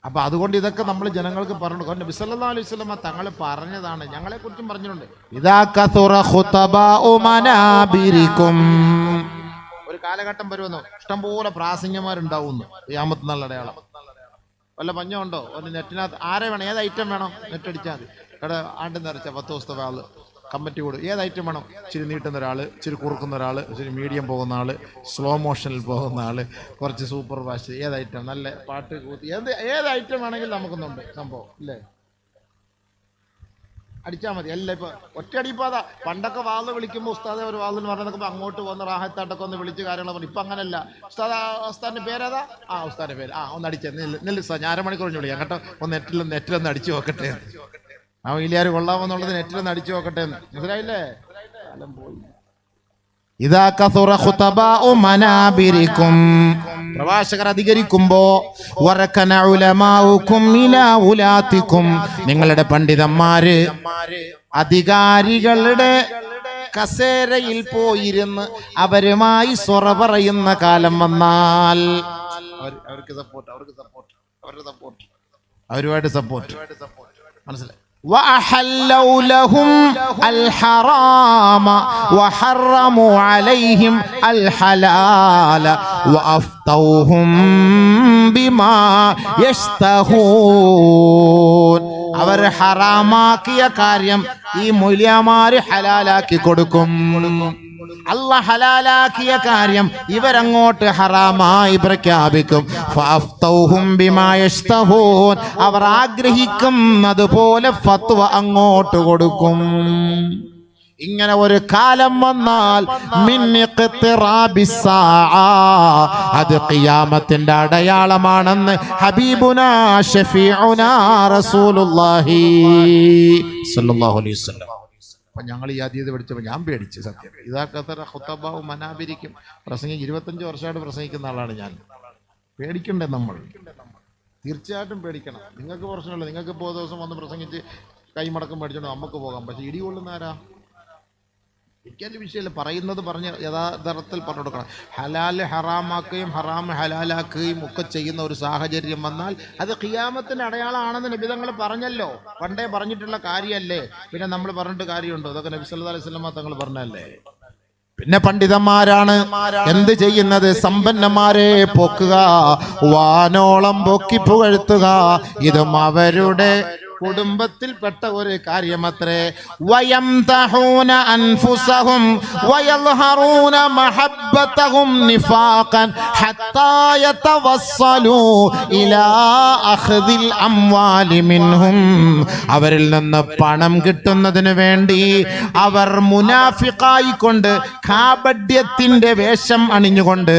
അപ്പൊ അതുകൊണ്ട് ഇതൊക്കെ നമ്മൾ ജനങ്ങൾക്ക് പറഞ്ഞു. നബി സല്ലല്ലാഹു അലൈഹി വസല്ലം തങ്ങൾ പറഞ്ഞതാണ്, ഞങ്ങളെ കുറിച്ചും പറഞ്ഞിട്ടുണ്ട്. ഇദാ കസുറ ഖുതബാഉ മനാബിരിക്കും, ഒരു കാലഘട്ടം വരുമെന്നോ ഇഷ്ടംപോലെ പ്രാസംഗികന്മാരുണ്ടാവുന്നു ഖിയാമത്ത് നാളിന്റെ അടയാളം. വല്ല പഞ്ഞമുണ്ടോ? ഒരു നെറ്റിനകത്ത് ആരെ വേണം, ഏത് ഐറ്റം വേണം, നെറ്റ് അടിച്ചാൽ മതി. ഇവിടെ ആണ്ട് നിറച്ച 10 ദിവസത്തെ ആള് കമ്മിറ്റി കൂടും. ഏത് ഐറ്റം വേണം? ഇച്ചിരി നീട്ടുന്ന ഒരാൾ, ഇച്ചിരി കുറുക്കുന്ന ഒരാൾ, ഇച്ചിരി മീഡിയം പോകുന്ന ആൾ, സ്ലോ മോഷനിൽ പോകുന്ന ആൾ, കുറച്ച് സൂപ്പർ ഫാസ്റ്റ്, ഏത് ഐറ്റം, നല്ല പാട്ട് കൂത്തി, ഏത് ഐറ്റം വേണമെങ്കിലും നമുക്കൊന്നുണ്ട് സംഭവം ഇല്ലേ? അടിച്ചാൽ മതി. എല്ലാം ഇപ്പൊ ഒറ്റയടിപ്പാതാ. പണ്ടൊക്കെ വാതിൽ വിളിക്കുമ്പോൾ ഉസ്താദെ ഒരു വാതിൽ പറഞ്ഞപ്പോൾ അങ്ങോട്ട് പോകുന്ന റാഹത്താട്ടൊക്കെ ഒന്ന് വിളിച്ച് കാര്യങ്ങൾ പറഞ്ഞു. ഇപ്പൊ അങ്ങനല്ല. ഉസ്താദിന്റെ പേരേതാ? ഉസ്താദിന്റെ പേര് ഒന്ന് അടിച്ചേ, നെല്ല് ഉസ്താദ്, ഞാൻ അരമണിക്കൂർ വിളിക്കാം കേട്ടോ, ഒന്ന് നെറ്റിലൊന്ന് അടിച്ചു നോക്കട്ടെ. വലിയാർ കൊള്ളാമെന്നുള്ളത് നെറ്റിലൊന്ന് അടിച്ചു നോക്കട്ടെ എന്ന്. മനസ്സിലായില്ലേ? കാലം പോയി. ഇദാ കസുറ ഖുതബാഉ മനാബിരിക്കും, പ്രവാചകർ അധികരിക്കുമ്പോ വറകന ഉലമാഉകും ഇലാ ഉലാതികും, നിങ്ങളുടെ പണ്ഡിതന്മാര് അധികാരികളുടെ കസേരയിൽ പോയിരുന്ന് അവരുമായി സൊറ പറയുന്ന കാലം വന്നാൽ അവരുമായിട്ട് സപ്പോർട്ട് മനസ്സിലായി. وأحلوا لهم الحرام وحرموا عليهم الحلال وأفتوهم بما يشتهون, അവർ ഹറാമാക്കിയ കാര്യം ഈ മൗലവിമാര് ഹലാലാക്കി കൊടുക്കും. അല്ലാഹ് ഹലാലാക്കിയ കാര്യം ഇവരങ്ങോട്ട് ഹറാമായി പ്രഖ്യാപിക്കും. ഫഅഫ്തൗഹും ബിമാ യശ്തഹൂൻ, അവർ ആഗ്രഹിക്കുന്നത് പോലെ ഫത്വ അങ്ങോട്ട് കൊടുക്കും. ഇങ്ങനെ ഒരു കാലം വന്നാൽ മിൻ ഇഖ്തിറാബിസ് സാഅ, അത് ഖിയാമത്തിന്റെ അടയാളമാണെന്ന് ഹബീബുനാ ഷഫീഉനാ റസൂലുള്ളാഹി സ്വല്ലല്ലാഹു അലൈഹി വസല്ലം. അപ്പൊ ഞങ്ങൾ ഈ ഹദീസ് പഠിച്ചപ്പോൾ ഞാൻ പേടിച്ചു സത്യം. ഇദാ കസറ ഖുതബാഉ മനാബിരിക്കും, പ്രസംഗം 25 വർഷമായിട്ട് പ്രസംഗിക്കുന്ന ആളാണ് ഞാൻ. പേടിക്കണ്ടേ നമ്മൾ? തീർച്ചയായിട്ടും പേടിക്കണം. നിങ്ങൾക്ക് പ്രശ്നമില്ല, നിങ്ങൾക്ക് ഇപ്പോൾ ദിവസം വന്ന് പ്രസംഗിച്ച് കൈമടക്കം മേടിച്ചോണ്ട് നമുക്ക് പോകാം. പക്ഷെ ഇടി കൊള്ളുന്ന ആരാ? എനിക്കതിൻ്റെ വിഷയമല്ല, പറയുന്നത് പറഞ്ഞ് യഥാർത്ഥത്തിൽ പറഞ്ഞു കൊടുക്കണം. ഹലാൽ ഹറാമാക്കുകയും ഹറാം ഹലാലാക്കുകയും ഒക്കെ ചെയ്യുന്ന ഒരു സാഹചര്യം വന്നാൽ അത് ഖിയാമത്തിന്റെ അടയാളമാണെന്ന് നബി തങ്ങൾ പറഞ്ഞല്ലോ. പണ്ടേ പറഞ്ഞിട്ടുള്ള കാര്യമല്ലേ, പിന്നെ നമ്മൾ പറഞ്ഞിട്ട് കാര്യമുണ്ടോ? അതൊക്കെ നബി സല്ലല്ലാഹു അലൈഹി വസല്ലം തങ്ങൾ പറഞ്ഞല്ലേ. പിന്നെ പണ്ഡിതന്മാരാണ് എന്ത് ചെയ്യുന്നത്? സമ്പന്നന്മാരെ പൊക്കുക, വാനോളം പൊക്കി പുകഴ്ത്തുക. ഇതും അവരുടെ കുടുംബത്തിൽപ്പെട്ട ഒരു കാര്യമത്രേ. വയംതഹൂന അൻഫുസഹും വയൽഹറൂന മഹബ്ബതഹും നിഫാഖൻ ഹത്താ യതവസ്സലൂ ഇലാ അഖ്ദിൽ അംവാലി മിൻഹും, അവരിൽ നിന്ന് പണം കിട്ടുന്നതിന് വേണ്ടി അവർ മുനാഫിഖായി കൊണ്ട് കാപഢ്യത്തിന്റെ വേഷം അണിഞ്ഞുകൊണ്ട്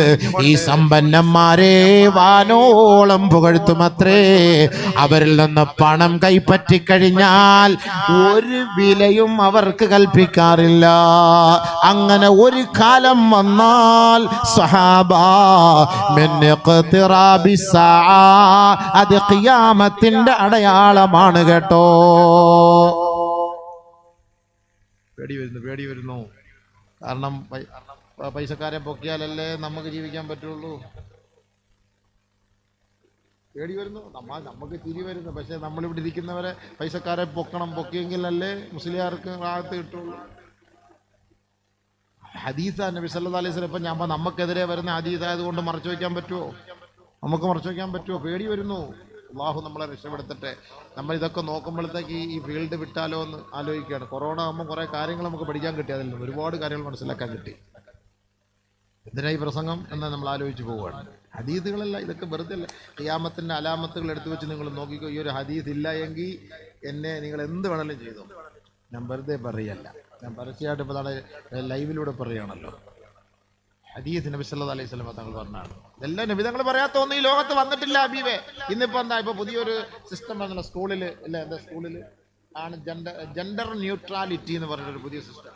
ഈ സമ്പന്നന്മാരെ വാനോളം പുകഴ്ത്തുമത്രേ. അവരിൽ നിന്ന് പണം പറ്റിക്കഴിഞ്ഞാൽ ഒരു വിലയും അവർക്ക് കൽപ്പിക്കാറില്ല. അങ്ങനെ ഒരു കാലം വന്നാൽ സഹാബാ മിൻ ഇഖ്തിറാബിസ് സാഅ, അത് ഖിയാമത്തിന്റെ അടയാളമാണ് കേട്ടോ. പേടി വരുന്നു. കാരണം പൈസക്കാരെ പൊക്കിയാലല്ലേ നമുക്ക് ജീവിക്കാൻ പറ്റുള്ളൂ. പേടി വരുന്നു, നമുക്ക് ചിരി വരുന്നു. പക്ഷെ നമ്മളിവിടെ ഇരിക്കുന്നവരെ പൈസക്കാരെ പൊക്കിയെങ്കിലല്ലേ മുസ്ലിയാർക്ക് റാഹത്ത് കിട്ടുള്ളൂ. ഹദീസാ നബി സല്ലല്ലാഹു അലൈഹി വസല്ലം. ഇപ്പം ഞാൻ നമുക്കെതിരെ വരുന്ന ഹദീസായതുകൊണ്ട് മറച്ചു വയ്ക്കാൻ പറ്റുമോ? നമുക്ക് മറച്ചു വയ്ക്കാൻ പറ്റുമോ? പേടി വരുന്നു. അള്ളാഹു നമ്മളെ രക്ഷപ്പെടുത്തട്ടെ. നമ്മൾ ഇതൊക്കെ നോക്കുമ്പോഴത്തേക്ക് ഈ ഫീൽഡ് വിട്ടാലോ എന്ന് ആലോചിക്കുകയാണ്. കൊറോണ ആകുമ്പോൾ കുറേ കാര്യങ്ങൾ നമുക്ക് പഠിക്കാൻ കിട്ടി, അതിൽ നിന്ന് ഒരുപാട് കാര്യങ്ങൾ മനസ്സിലാക്കാൻ കിട്ടി. എന്തിനായി പ്രസംഗം എന്ന് നമ്മൾ ആലോചിച്ച് പോവുകയാണ്. ഹദീസുകളല്ല ഇതൊക്കെ, വെറുതെ അല്ല. ഖിയാമത്തിന്റെ അലാമത്തുകൾ എടുത്തു വെച്ച് നിങ്ങൾ നോക്കിക്കോ. ഈ ഒരു ഹദീസ് ഇല്ല എങ്കിൽ എന്നെ നിങ്ങൾ എന്ത് വേണമെങ്കിലും ചെയ്തോ. ഞാൻ വെറുതെ പറയല്ല, ഞാൻ പരസ്യമായിട്ട് ഇപ്പോൾ ലൈവിലൂടെ പറയുകയാണല്ലോ. ഹദീസ് നബി സല്ലല്ലാഹു അലൈഹി വസല്ലം തങ്ങൾ പറഞ്ഞാണ്. ഇതെല്ലാം നബി തങ്ങൾ പറയാത്തൊന്നും ഈ ലോകത്ത് വന്നിട്ടില്ല ഹബീബേ. ഇന്നിപ്പോൾ എന്താ, ഇപ്പോൾ പുതിയൊരു സിസ്റ്റം വന്നല്ലോ സ്കൂളിൽ, അല്ലേ? എന്താ സ്കൂളിൽ ആണ് ജെൻഡർ ന്യൂട്രാലിറ്റി എന്ന് പറഞ്ഞൊരു പുതിയ സിസ്റ്റം.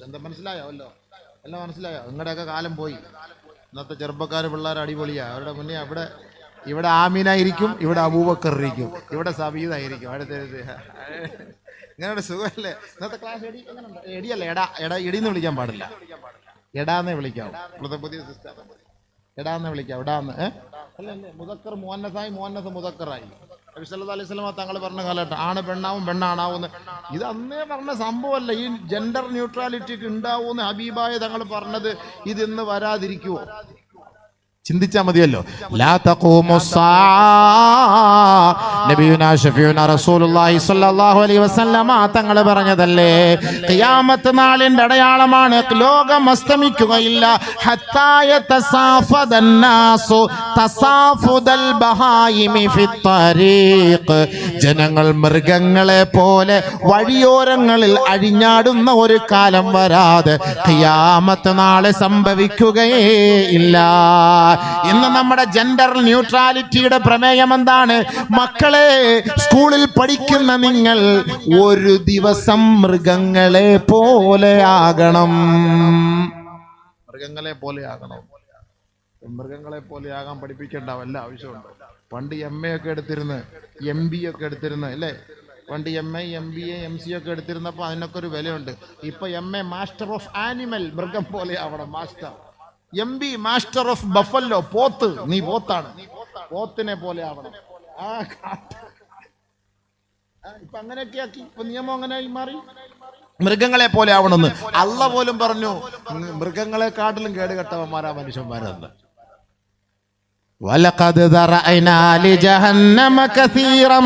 എന്താ മനസ്സിലായോ? എല്ലാം മനസ്സിലായോ? നിങ്ങളുടെയൊക്കെ കാലം പോയി. ഇന്നത്തെ ചെറുപ്പക്കാർ പിള്ളേർ അടിപൊളിയാ. അവരുടെ മുന്നേ ഇവിടെ ആമീനായിരിക്കും, ഇവിടെ അബൂബക്കർ ഇരിക്കും, ഇവിടെ സബീദായിരിക്കും. അടുത്തത് ഇങ്ങനെ സുഖമല്ലേ? ഇന്നത്തെ ക്ലാസ് എടിയല്ല, എടാ എടീന്ന് വിളിക്കാൻ പാടില്ല, എടാന്നേ വിളിക്കാവൂ. ഇപ്പോഴത്തെ പുതിയ സിസ്റ്റം. എടാന്ന് വിളിക്കാം, എടാന്ന്. അല്ലല്ലേ, മുദക്കർ മുഅന്നസായി, മുഅന്നസ് മുദക്കറായി. നബി സല്ലല്ലാഹു അലൈഹി വസല്ലം തങ്ങൾ പറഞ്ഞ കാലഘട്ടം ആണ് പെണ്ണാവും പെണ്ണാണാവുന്ന ഇത് അന്നേ പറഞ്ഞ സംഭവമല്ല. ഈ ജെൻഡർ ന്യൂട്രാലിറ്റിക്ക് ഉണ്ടാവൂന്ന് ഹബീബായ തങ്ങൾ പറഞ്ഞത് ഇത് ഇന്ന് വരാതിരിക്കുവോ? ചിന്തിച്ചാ മതിയല്ലോ. ലാ തഖൂമുസ്സാ നബിയുനാ ശഫീഉനാ റസൂലുള്ളാഹി സ്വല്ലല്ലാഹു അലൈഹി വസല്ലമ തങ്ങൾ പറഞ്ഞതല്ലേ, ഖിയാമത്ത് നാളിന്റെ അടയാളമാണ് ലോകം അസ്തമിക്കുകയില്ല. ഹത്താ യതസാഫദന്നാസു തസാഫുദൽ ബഹായിമി ഫിത്തരീഖ്. ജനങ്ങൾ മൃഗങ്ങളെ പോലെ വഴിയോരങ്ങളിൽ അഴിഞ്ഞാടുന്ന ഒരു കാലം വരാതെ ഖിയാമത്ത് നാളെ സംഭവിക്കുകയേ ഇല്ല. ഇന്ന് നമ്മുടെ ജെൻഡർ ന്യൂട്രാലിറ്റിയുടെ പ്രമേയം എന്താണ്? മക്കളെ, സ്കൂളിൽ പഠിക്കുന്ന നിങ്ങൾ ഒരു ദിവസം മൃഗങ്ങളെ പോലെ ആകണം. മൃഗങ്ങളെ പോലെ ആകണം. മൃഗങ്ങളെ പോലെ ആകാൻ പഠിപ്പിക്കേണ്ട വല്ല ആവശ്യമുണ്ടോ? പണ്ട് MA ഒക്കെ എടുത്തിരുന്ന്, MB ഒക്കെ എടുത്തിരുന്ന് അല്ലേ? പണ്ട് MA MBA MC ഒക്കെ എടുത്തിരുന്നപ്പോൾ അതിനൊക്കെ ഒരു വിലയുണ്ട്. ഇപ്പൊ MA മാസ്റ്റർ ഓഫ് ആനിമൽ, മൃഗം പോലെ ആവണം master. MB master of buffalo, പോത്ത്, നീ പോത്താണ്, പോത്തിനെ പോലെ ആവണം. ഇപ്പൊ അങ്ങനെയൊക്കെ ആക്കി, ഇപ്പൊ നിയമം അങ്ങനെയായി മാറി. മൃഗങ്ങളെ പോലെ ആവണമെന്ന് അള്ളാഹ് പോലും പറഞ്ഞു. മൃഗങ്ങളെക്കാട്ടിലും കേടുകെട്ടവന്മാരാ മനുഷ്യന്മാരെന്ന്. وَلَقَدْ ذَرَأْنَا لِجَهَنَّمَ كَثِيرًا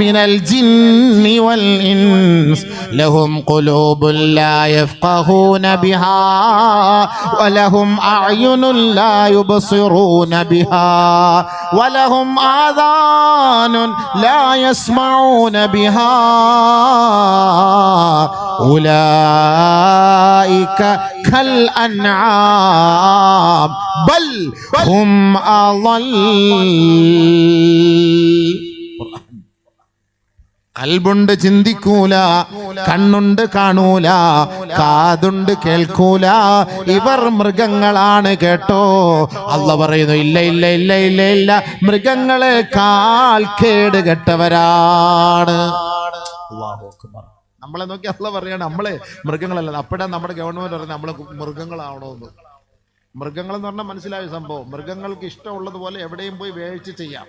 مِنَ الْجِنِّ وَالْإِنسِ لَهُمْ قُلُوبٌ لَا يَفْقَهُونَ بِهَا وَلَهُمْ أَعْيُنٌ لَا يُبْصِرُونَ بِهَا وَلَهُمْ آذَانٌ لَا يَسْمَعُونَ بِهَا أُولَئِكَ كَالْأَنْعَامِ بَلْ هُمْ أضل. കൽബുണ്ട് ചിന്തിക്കൂല, കണ്ണുണ്ട് കാണൂല, കാതുണ്ട് കേൾക്കൂല, ഇവർ മൃഗങ്ങളാണ് കേട്ടോ. അല്ലാഹ് പറയുന്നു, ഇല്ല ഇല്ല ഇല്ല ഇല്ല ഇല്ല, മൃഗങ്ങളെക്കാൾ കേട് കെട്ടവരാണ്. അല്ലാഹു അക്ബർ. നമ്മളെ നോക്കി അല്ലാഹ് പറയാണ് നമ്മളെ മൃഗങ്ങളല്ല. അപ്പോഴാണ് നമ്മുടെ ഗവൺമെന്റ് പറയുന്നത് നമ്മളെ മൃഗങ്ങളാവണമെന്ന്. മൃഗങ്ങൾ എന്ന് പറഞ്ഞാൽ മനസ്സിലായ സംഭവം. മൃഗങ്ങൾക്ക് ഇഷ്ടമുള്ളതുപോലെ എവിടെയും പോയി വേഴ്ച ചെയ്യാം,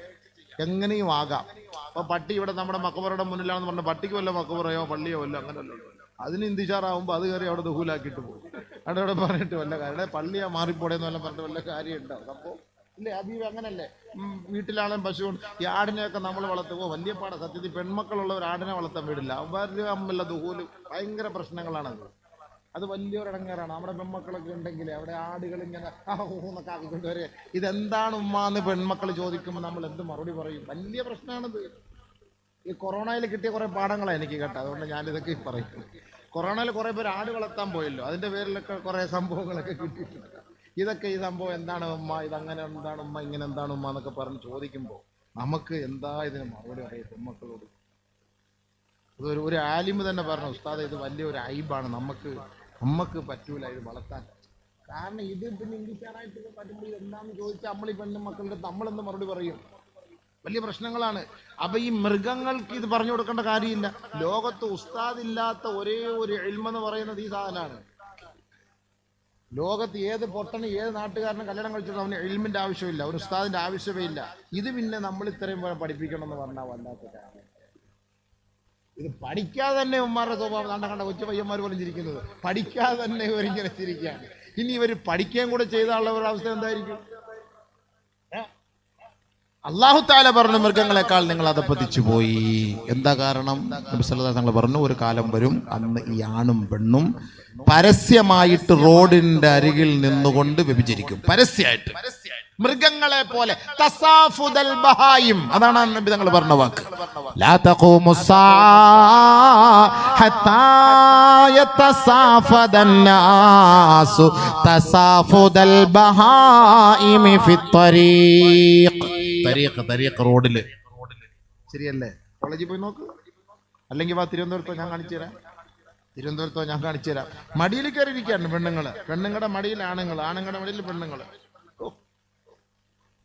എങ്ങനെയും ആകാം. അപ്പൊ പട്ടി ഇവിടെ നമ്മുടെ മക്കബറയുടെ മുന്നിലാണെന്ന് പറഞ്ഞാൽ പട്ടിക്ക് വല്ല മക്കബറയോ പള്ളിയോ വല്ല അങ്ങനെയല്ലോ. അതിന് ഇന്തിഷാറാവുമ്പോൾ അത് കയറി അവിടെ ദുഹൂലാക്കിയിട്ട് പോകും. അവിടെ പറഞ്ഞിട്ട് വല്ല കാര്യം പള്ളിയാ മാറിപ്പോടേന്ന് വല്ല പറഞ്ഞിട്ട് വല്ല കാര്യം ഉണ്ടാവും സംഭവം ഇല്ലേ? ഹബീബ് അങ്ങനല്ലേ? വീട്ടിലാണെങ്കിലും പശുവുണ്ട്. ഈ ആടിനെയൊക്കെ നമ്മൾ വളർത്തുമ്പോൾ വലിയ പാടാ സത്യത്തിൽ. പെൺമക്കളുള്ളവർ ആടിനെ വളർത്താൻ വീടില്ല. അവരുടെ അമ്മല്ല ദുഹൂല് ഭയങ്കര പ്രശ്നങ്ങളാണത്. അത് വലിയൊരു ഇടങ്ങേറാണ്. നമ്മുടെ പെൺമക്കളൊക്കെ ഉണ്ടെങ്കിൽ അവിടെ ആടുകൾ ഇങ്ങനെ എന്നൊക്കെ ആക്കിക്കൊണ്ടുവരെ ഇതെന്താണ് ഉമ്മാന്ന് പെൺമക്കൾ ചോദിക്കുമ്പോൾ നമ്മൾ എന്ത് മറുപടി പറയും? വലിയ പ്രശ്നമാണിത്. ഈ കൊറോണയിൽ കിട്ടിയ കുറെ പാഠങ്ങളാണ് എനിക്ക് കേട്ടോ. അതുകൊണ്ട് ഞാനിതൊക്കെ പറയും. കൊറോണയിൽ കുറെ പേര് ആട് വളർത്താൻ പോയല്ലോ, അതിന്റെ പേരിലൊക്കെ കുറെ സംഭവങ്ങളൊക്കെ കിട്ടിയിട്ടുണ്ട്. ഇതൊക്കെ ഈ സംഭവം എന്താണ് ഉമ്മ, ഇതങ്ങനെ എന്താണ് ഉമ്മ, ഇങ്ങനെ എന്താണ് ഉമ്മ എന്നൊക്കെ പറഞ്ഞ് ചോദിക്കുമ്പോൾ നമുക്ക് എന്താ ഇതിന് മറുപടി അറിയാം പെൺമക്കളോട്? അതൊരു ഒരു ആലിമ് തന്നെ പറഞ്ഞു, ഉസ്താദ് ഇത് വലിയൊരു ഐബാണ്, നമുക്ക് പറ്റൂല ഇത് വളർത്താൻ. കാരണം ഇത് പിന്നെ ഇംഗ്ലീഷാറായിട്ട് പറ്റുമ്പോൾ എന്താണെന്ന് ചോദിച്ചാൽ നമ്മൾ ഈ പെണ്ണുമക്കളുടെ നമ്മളെന്ന് മറുപടി പറയും. വലിയ പ്രശ്നങ്ങളാണ്. അപ്പൊ ഈ മൃഗങ്ങൾക്ക് ഇത് പറഞ്ഞു കൊടുക്കേണ്ട കാര്യമില്ല. ലോകത്ത് ഉസ്താദില്ലാത്ത ഒരേ ഒരു ഇൽമെന്ന് പറയുന്നത് ഈ സാധനമാണ്. ലോകത്ത് ഏത് പൊട്ടന് ഏത് നാട്ടുകാരനും കല്യാണം കഴിച്ചിട്ട് അവന് ഇൽമിന്റെ ആവശ്യമില്ല, ഒരു ഉസ്താദിന്റെ ആവശ്യമേ ഇല്ല. ഇത് പിന്നെ നമ്മൾ ഇത്രയും പഠിപ്പിക്കണം എന്ന് പറഞ്ഞാൽ വല്ലാത്ത കാര്യം. ഇത് പഠിക്കാതെ തന്നെ ഉമ്മാരുടെ സ്വഭാവം കണ്ട കൊച്ചു പയ്യന്മാർ പോലും ചിരിക്കുന്നത് പഠിക്കാതെ തന്നെ ഇവരിങ്ങനെ ചിരിക്കുകയാണ്. ഇനി ഇവർ പഠിക്കുകയും കൂടെ ചെയ്താലുള്ളവരുടെ അവസ്ഥ എന്തായിരിക്കും? അല്ലാഹു തആല പറഞ്ഞു, മൃഗങ്ങളെക്കാൾ നിങ്ങൾ അധപ്പതിച്ചു പോയി. എന്താ കാരണം? നബി സല്ലല്ലാഹു അലൈഹി വസല്ലം പറഞ്ഞു, ഒരു കാലം വരും അന്ന് ഈ ആണും പെണ്ണും പരസ്യമായിട്ട് റോഡിന്റെ അരികിൽ നിന്നുകൊണ്ട് വ്യഭിചരിക്കും. പരസ്യമായിട്ട് മൃഗങ്ങളെ പോലെ. തസാഫുദൽ ബഹായിം, അതാണ് നബി തങ്ങൾ പറഞ്ഞ വാക്ക്. ലാ തഖൂമുസ്സാ ഹത്താ യതസാഫദന്നാസു തസാഫുദൽ ബഹായിമി ഫിത്തരീഖ്. തരീഖ് റോഡില്. ശരിയല്ലേ? കോളേജിൽ പോയി നോക്ക്. അല്ലെങ്കിൽ വാ തിരുവനന്തപുരത്തോ ഞാൻ കാണിച്ചു തരാം. മടിയിൽ കയറി ഇരിക്കുകയാണ് പെണ്ണുങ്ങളുടെ മടിയിൽ ആണുങ്ങളുടെ മടിയിൽ പെണ്ണുങ്ങള്.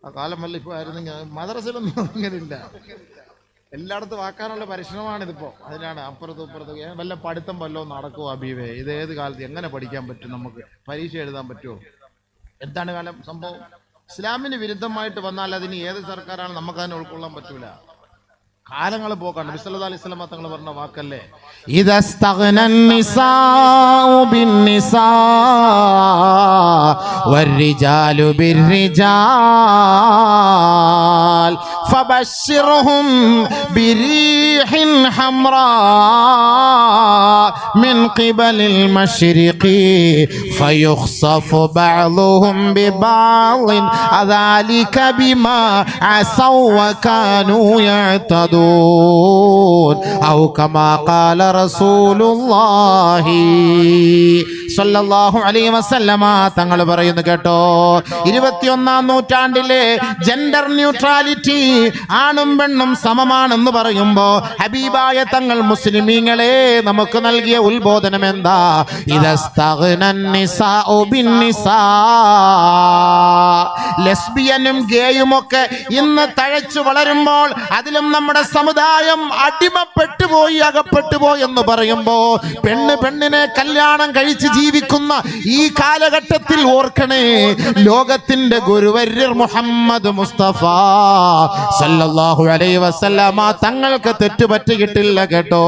ആ കാലം വല്ല ഇപ്പൊ ആയിരുന്നെങ്കിൽ മദ്രസയിലൊന്നും അങ്ങനെയില്ല. എല്ലായിടത്തും ആക്കാനുള്ള പരിശ്രമമാണിതിപ്പോ. അതിനാണ് അപ്പുറത്തും ഇപ്പുറത്തും വല്ല പഠിത്തം വല്ലതും നടക്കുമോ അബീവേ? ഇത് ഏത് കാലത്ത് എങ്ങനെ പഠിക്കാൻ പറ്റും? നമുക്ക് പരീക്ഷ എഴുതാൻ പറ്റുമോ? എന്താണ് കാലം സംഭവം? ഇസ്ലാമിന് വിരുദ്ധമായിട്ട് വന്നാൽ അതിന് ഏത് സർക്കാരാണ് നമുക്കതിനെ ഉൾക്കൊള്ളാൻ പറ്റൂല. കാലങ്ങൾ പോക്കാണ്. നബി സല്ലല്ലാഹു അലൈഹി വസല്ലം തങ്ങൾ പറഞ്ഞ വാക്കല്ലേ, ഇദസ്തഗ്നൻ നിസാഉ ബിന്നിസാ വർരിജാലു ബിർരിജാൽ ഫബശ്ശിർഹും ബിരീഹിൻ ഹംറാ മിൻ ഖിബലിൽ മശ്രിഖി ഫയുഖ്സഫു ബഅ്ദുഹും ബിബഅ്ദിൻ അദാലിക ബിമാ അസൗ വകാനൂ യഅ്തദൂൻ ഔ കമാ ഖാല റസൂലുള്ളാഹി സ്വല്ലല്ലാഹു അലൈഹി വസല്ലമ തങ്ങൾ പറയുന്നു കേട്ടോ. 21-ാം നൂറ്റാണ്ടിലെ ജെൻഡർ ന്യൂട്രാലിറ്റി, ആണും പെണ്ണും സമമാണെന്ന് പറയുമ്പോ ഹബീബായ തങ്ങൾ മുസ്ലിമീങ്ങളെ നമുക്ക് നൽകിയ ഉത്ബോധനം എന്താ? ഇദസ്തഗ്നൻ നിസാഉ ബിന്നിസാ. ലെസ്ബിയനും ഗേയും ഒക്കെ ഇന്ന് തഴച്ചു വളരുമ്പോൾ അതിലും നമ്മുടെ സമുദായം അടിമപ്പെട്ടു പോയി, അകപ്പെട്ടു പോയി എന്ന് പറയുമ്പോ പെണ്ണ് പെണ്ണിനെ കല്യാണം കഴിച്ച് ജീവിക്കുന്ന ഈ കാലഘട്ടത്തിൽ ഓർക്കണേ, ലോകത്തിന്റെ ഗുരുവര്യർ മുഹമ്മദ് മുസ്തഫ സല്ലല്ലാഹു അലൈഹി വസല്ലമ തങ്ങൾക്ക് തെറ്റുപറ്റിയിട്ടില്ല കേട്ടോ.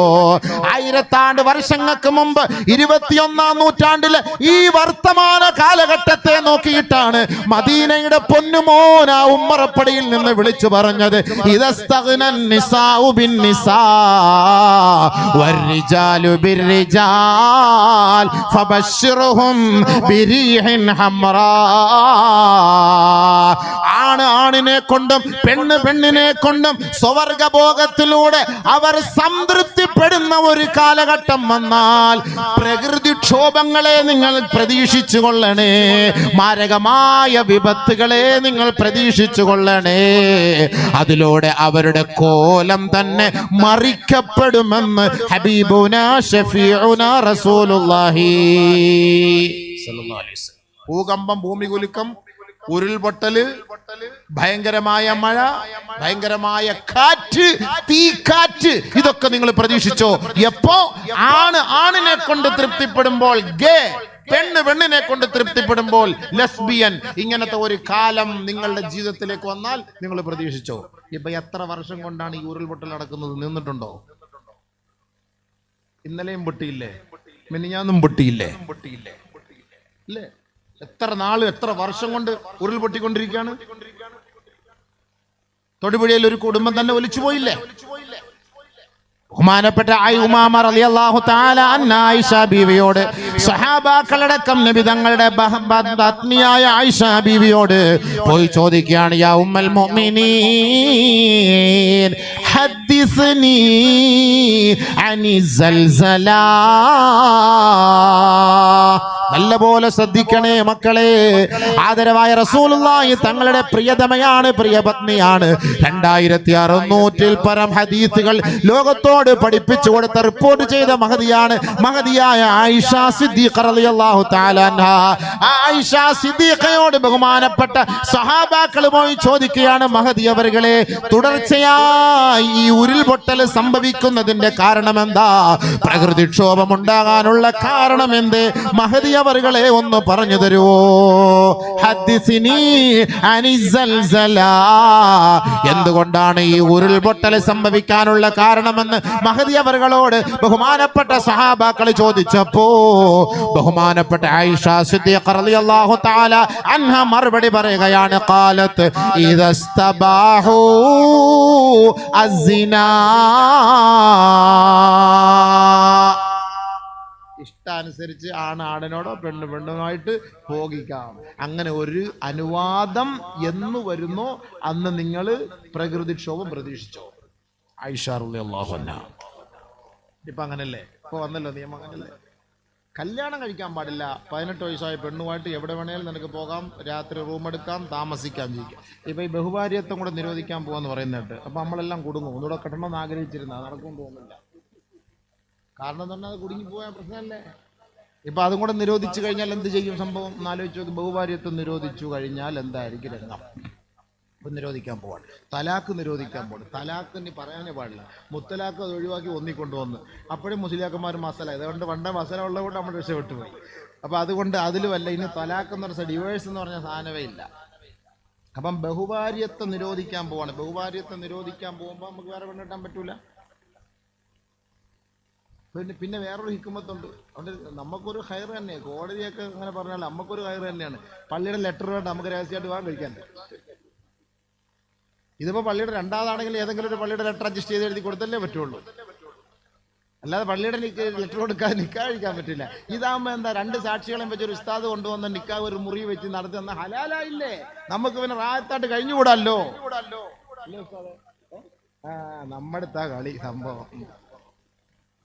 1000 വർഷങ്ങൾക്ക് മുമ്പ് 21-ാം നൂറ്റാണ്ടിലെ ഈ വർത്തമാന കാലഘട്ടത്തെ നോക്കിയിട്ടാണ് മദീനയുടെ പൊന്നുമോൻ ആ ഉമ്മറപ്പടിയിൽ നിന്ന് വിളിച്ചു പറഞ്ഞത്, ഇദസ്തഗ്നൻ നിസാഉ ബിന്നിസാ വർരിജാലു ബിർരിജാൽ ഫബശ്ശിർഹും ബിരീഹിൻ ഹംറാ. ആണ് ആണിനെ കൊണ്ടും പെണ്ണ് പെണ്ണിനെ കൊണ്ടും സ്വർഗഭോഗത്തിലൂടെ അവർ സംതൃപ്തിപ്പെടുന്ന ഒരു കാലഘട്ടം വന്നാൽ പ്രകൃതിക്ഷോഭങ്ങളെ നിങ്ങൾ പ്രതീക്ഷിച്ചു കൊള്ളണേ, മാരകമായ വിപത്തുകളെ നിങ്ങൾ പ്രതീക്ഷിച്ചു കൊള്ളണേ. അതിലൂടെ അവരുടെ കോലം തന്നെ മറിക്കപ്പെടുമെന്ന് ഹബീബുനാ ഷഫീഉനാ റസൂലുള്ളാഹി സ്വല്ലല്ലാഹു അലൈഹി വസല്ലം. ഭൂകമ്പം, ഭൂമികുലുക്കം, ഉരുൾപൊട്ടല്, ഭയങ്കരമായ മഴ, ഭയങ്കരമായ കാറ്റ്, തീക്കാറ്റ്, ഇതൊക്കെ നിങ്ങൾ പ്രതീക്ഷിച്ചോ? എപ്പോ? ആണിനെ കൊണ്ട് തൃപ്തിപ്പെടുമ്പോൾ ഗേ, പെണ്ണ് പെണ്ണിനെ കൊണ്ട് തൃപ്തിപ്പെടുമ്പോൾ ലെസ്ബിയൻ, ഇങ്ങനത്തെ ഒരു കാലം നിങ്ങളുടെ ജീവിതത്തിലേക്ക് വന്നാൽ നിങ്ങൾ പ്രതീക്ഷിച്ചോ? ഇപ്പൊ എത്ര വർഷം കൊണ്ടാണ് ഈ ഉരുൾപൊട്ടൽ നടക്കുന്നത്? നിന്നിട്ടുണ്ടോ? ഇന്നലെയും പൊട്ടിയില്ലേ? മിനിഞ്ഞാന്നും പൊട്ടിയില്ലേ? ഇല്ലേ? എത്ര നാള്, എത്ര വർഷം കൊണ്ട് ഉരുൾപൊട്ടിക്കൊണ്ടിരിക്കുകയാണ്. തൊടുപുഴയിൽ ഒരു കുടുംബം തന്നെ ഒലിച്ചു പോയില്ലേ? ബഹുമാനപ്പെട്ട ഉമാമ റളിയല്ലാഹു തആല അൻഹ ആയിഷ ബീവിയോട്, സഹാബാക്കളടക്കം നബി തങ്ങളുടെ പത്നിയായ ആയിഷ ബീവിയോട് പോയി ചോദിക്കുകയാണ്, യാ ഉമ്മൽ മുഅ്മിനീൻ ഹദ്ദിസ്നി അനി സൽസലാ. നല്ലപോലെ ശ്രദ്ധിക്കണേ മക്കളെ. ആദരവായ റസൂലുള്ളാഹി തങ്ങളുടെ പ്രിയതമയാണ്, പ്രിയപത്നിയാണ്. 2600-ൽ പരം ഹദീസുകൾ ലോകത്തോട് പഠിപ്പിച്ചു കൊടുത്ത, റിപ്പോർട്ട് ചെയ്ത മഹദിയാണ് മഹദിയായ ആയിഷ സിദ്ദീഖ റളിയല്ലാഹു തആല അൻഹ. ആയിഷ സിദ്ദീഖയോട് ബഹുമാനപ്പെട്ട സഹാബാക്കൾ പോയി ചോദിക്കുകയാണ്, മഹദി അവர்களே, തുടർച്ചയായി ഈ ഉരുൾപൊട്ടൽ സംഭവിക്കുന്നതിന്റെ കാരണം എന്താ? പ്രകൃതിക്ഷോഭം ഉണ്ടാകാനുള്ള കാരണം എന്ത്? മഹദി അവர்களെ ഒന്ന് പറഞ്ഞു തരുവോ? ഹദ്ദിസിനി അനി സൽസലാ. എന്തുകൊണ്ടാണ് ഈ ഉരുൾപൊട്ടൽ സംഭവിക്കാനുള്ള കാരണമെന്ന് മഹദി അവர்களോട് ബഹുമാനപ്പെട്ട സഹാബാക്കൾ ചോദിച്ചപ്പോ ബഹുമാനപ്പെട്ട ആയിഷ സിദ്ദീഖ റളിയല്ലാഹു തആല അൻഹ മറുപടി പറയുകയാണ്, ഖാലത്ത് ഇദസ്തബാഹു അസ്സിനാ. ഇഷ്ടാനുസരിച്ച് ആണിനോടോ പെണ്ണ് പെണ്ണുമായിട്ട് ഭോഗിക്കാം. അങ്ങനെ ഒരു അനുവാദം എന്ന് വരുന്നോ അന്ന് നിങ്ങൾ പ്രകൃതിക്ഷോഭം പ്രതീക്ഷിച്ചോ? ആയിഷ റളിയല്ലാഹു അൻഹ. ഇപ്പൊ അങ്ങനല്ലേ? ഇപ്പൊ വന്നല്ലോ നിയമം, അങ്ങനല്ലേ? കല്യാണം കഴിക്കാൻ പാടില്ല. 18 വയസ്സായ പെണ്ണുമായിട്ട് എവിടെ വേണേലും നിനക്ക് പോകാം, രാത്രി റൂം എടുക്കാം, താമസിക്കാം, ജീവിക്കാം. ഇപ്പൊ ഈ ബഹുഭാര്യത്വം കൂടെ നിരോധിക്കാൻ പോകാന്ന് പറയുന്നിട്ട് അപ്പൊ നമ്മളെല്ലാം കുടുങ്ങും. ഒന്നുകൂടെ കെട്ടണമെന്ന് ആഗ്രഹിച്ചിരുന്ന നടക്കുമെന്ന് തോന്നുന്നില്ല. കാരണം എന്ന് പറഞ്ഞാൽ അത് കുടുങ്ങി പോയാൽ പ്രശ്നമല്ലേ? ഇപ്പൊ അതും കൂടെ നിരോധിച്ചു കഴിഞ്ഞാൽ എന്ത് ചെയ്യും? സംഭവം എന്നാലോചിച്ച് നോക്കി. ബഹുഭാര്യത്വം നിരോധിച്ചു കഴിഞ്ഞാൽ എന്തായിരിക്കും രംഗം? ഇപ്പം നിരോധിക്കാൻ പോവാണ്. തലാക്ക് നിരോധിക്കാൻ പോവാണ്. തലാക്ക് ഇനി പറയാനേ പാടില്ല. മുത്തലാക്ക് അത് ഒഴിവാക്കി ഒന്നിക്കൊണ്ടുവന്ന് അപ്പോഴും മുസ്ലിയാക്കന്മാർ മസാല. അതുകൊണ്ട് പണ്ടേ മസാല ഉള്ളതുകൊണ്ട് നമ്മൾ രക്ഷപ്പെട്ടു പോയി. അപ്പൊ അതുകൊണ്ട് അതിലുമല്ല, ഇനി തലാക്ക് എന്ന് പറഞ്ഞാൽ ഡിവേഴ്സ് എന്ന് പറഞ്ഞ സാധനമേ ഇല്ല. അപ്പം ബഹുഭാര്യത്വം നിരോധിക്കാൻ പോവാണ്. ബഹുഭാര്യത്വം നിരോധിക്കാൻ പോകുമ്പോൾ നമുക്ക് വേറെ പെണ്ണ് കിട്ടാൻ പറ്റൂല. പിന്നെ വേറൊരു ഹിക്കുമത്തുണ്ട്. അതുകൊണ്ട് നമുക്കൊരു ഹയർ തന്നെ, കോടതിയൊക്കെ അങ്ങനെ പറഞ്ഞാൽ നമുക്കൊരു ഹയർ തന്നെയാണ്. പള്ളിയുടെ ലെറ്റർ വേണ്ട, നമുക്ക് രഹസ്യമായിട്ട് വിവാഹം കഴിക്കാൻ. ഇതിപ്പോൾ പള്ളിയുടെ രണ്ടാമതാണെങ്കിൽ ഏതെങ്കിലും ഒരു പള്ളിയുടെ ലെറ്റർ അഡ്ജസ്റ്റ് ചെയ്ത് എഴുതി കൊടുത്തല്ലേ പറ്റുള്ളൂ. അല്ലാതെ പള്ളിയുടെ ലെറ്റർ കൊടുക്കാതെ നിക്കാഹ് കഴിക്കാൻ പറ്റില്ല. ഇതാകുമ്പോൾ എന്താ, രണ്ട് സാക്ഷികളെയും വെച്ച് ഒരു ഉസ്താദ് കൊണ്ടുവന്ന നിക്കാഹ് ഒരു മുറി വെച്ച് നടത്തി തന്ന ഹലാലായില്ലേ? നമുക്ക് പിന്നെ റാഹത്തായിട്ട് കഴിഞ്ഞുകൂടല്ലോ. നമ്മുടെ കളി സംഭവം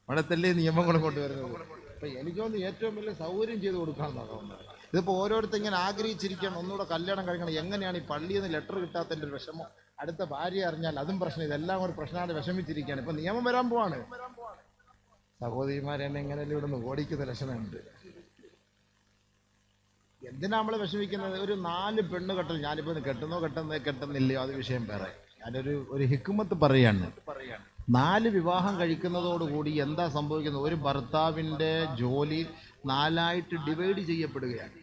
അവിടത്തല്ലേ നിയമങ്ങളും കൊണ്ടുവരുന്നത്. അപ്പൊ എനിക്ക് തോന്നുന്നു ഏറ്റവും വലിയ സൗകര്യം ചെയ്ത് കൊടുക്കാമെന്നാണ്. ഇതിപ്പോ ഓരോരുത്തർ ഇങ്ങനെ ആഗ്രഹിച്ചിരിക്കണം, ഒന്നുകൂടെ കല്യാണം കഴിക്കണം. എങ്ങനെയാണ് ഈ പള്ളിയിൽ നിന്ന് ലെറ്റർ കിട്ടാത്തതിന്റെ ഒരു വിഷമം? അടുത്ത ഭാര്യ അറിഞ്ഞാൽ അതും പ്രശ്നം. ഇതെല്ലാം ഒരു പ്രശ്നമാണ്, വിഷമിച്ചിരിക്കുകയാണ്. ഇപ്പൊ നിയമം വരാൻ പോവാണ്. സഹോദരിമാരെന്നെ എങ്ങനെയല്ലേ ഇവിടെ നിന്ന് ഓടിക്കുന്ന ലക്ഷണമുണ്ട്. എന്തിനാ നമ്മള് വിഷമിക്കുന്നത്? ഒരു 4 പെണ്ണ് കെട്ടൽ, ഞാനിപ്പോ കെട്ടുന്നില്ലയോ അത് വിഷയം വേറെ. ഞാനൊരു ഹിക്കുമത്ത് പറയാണ്. 4 വിവാഹം കഴിക്കുന്നതോടുകൂടി എന്താ സംഭവിക്കുന്നത്? ഒരു ഭർത്താവിന്റെ ജോലി 4ആയിട്ട് ഡിവൈഡ് ചെയ്യപ്പെടുകയാണ്.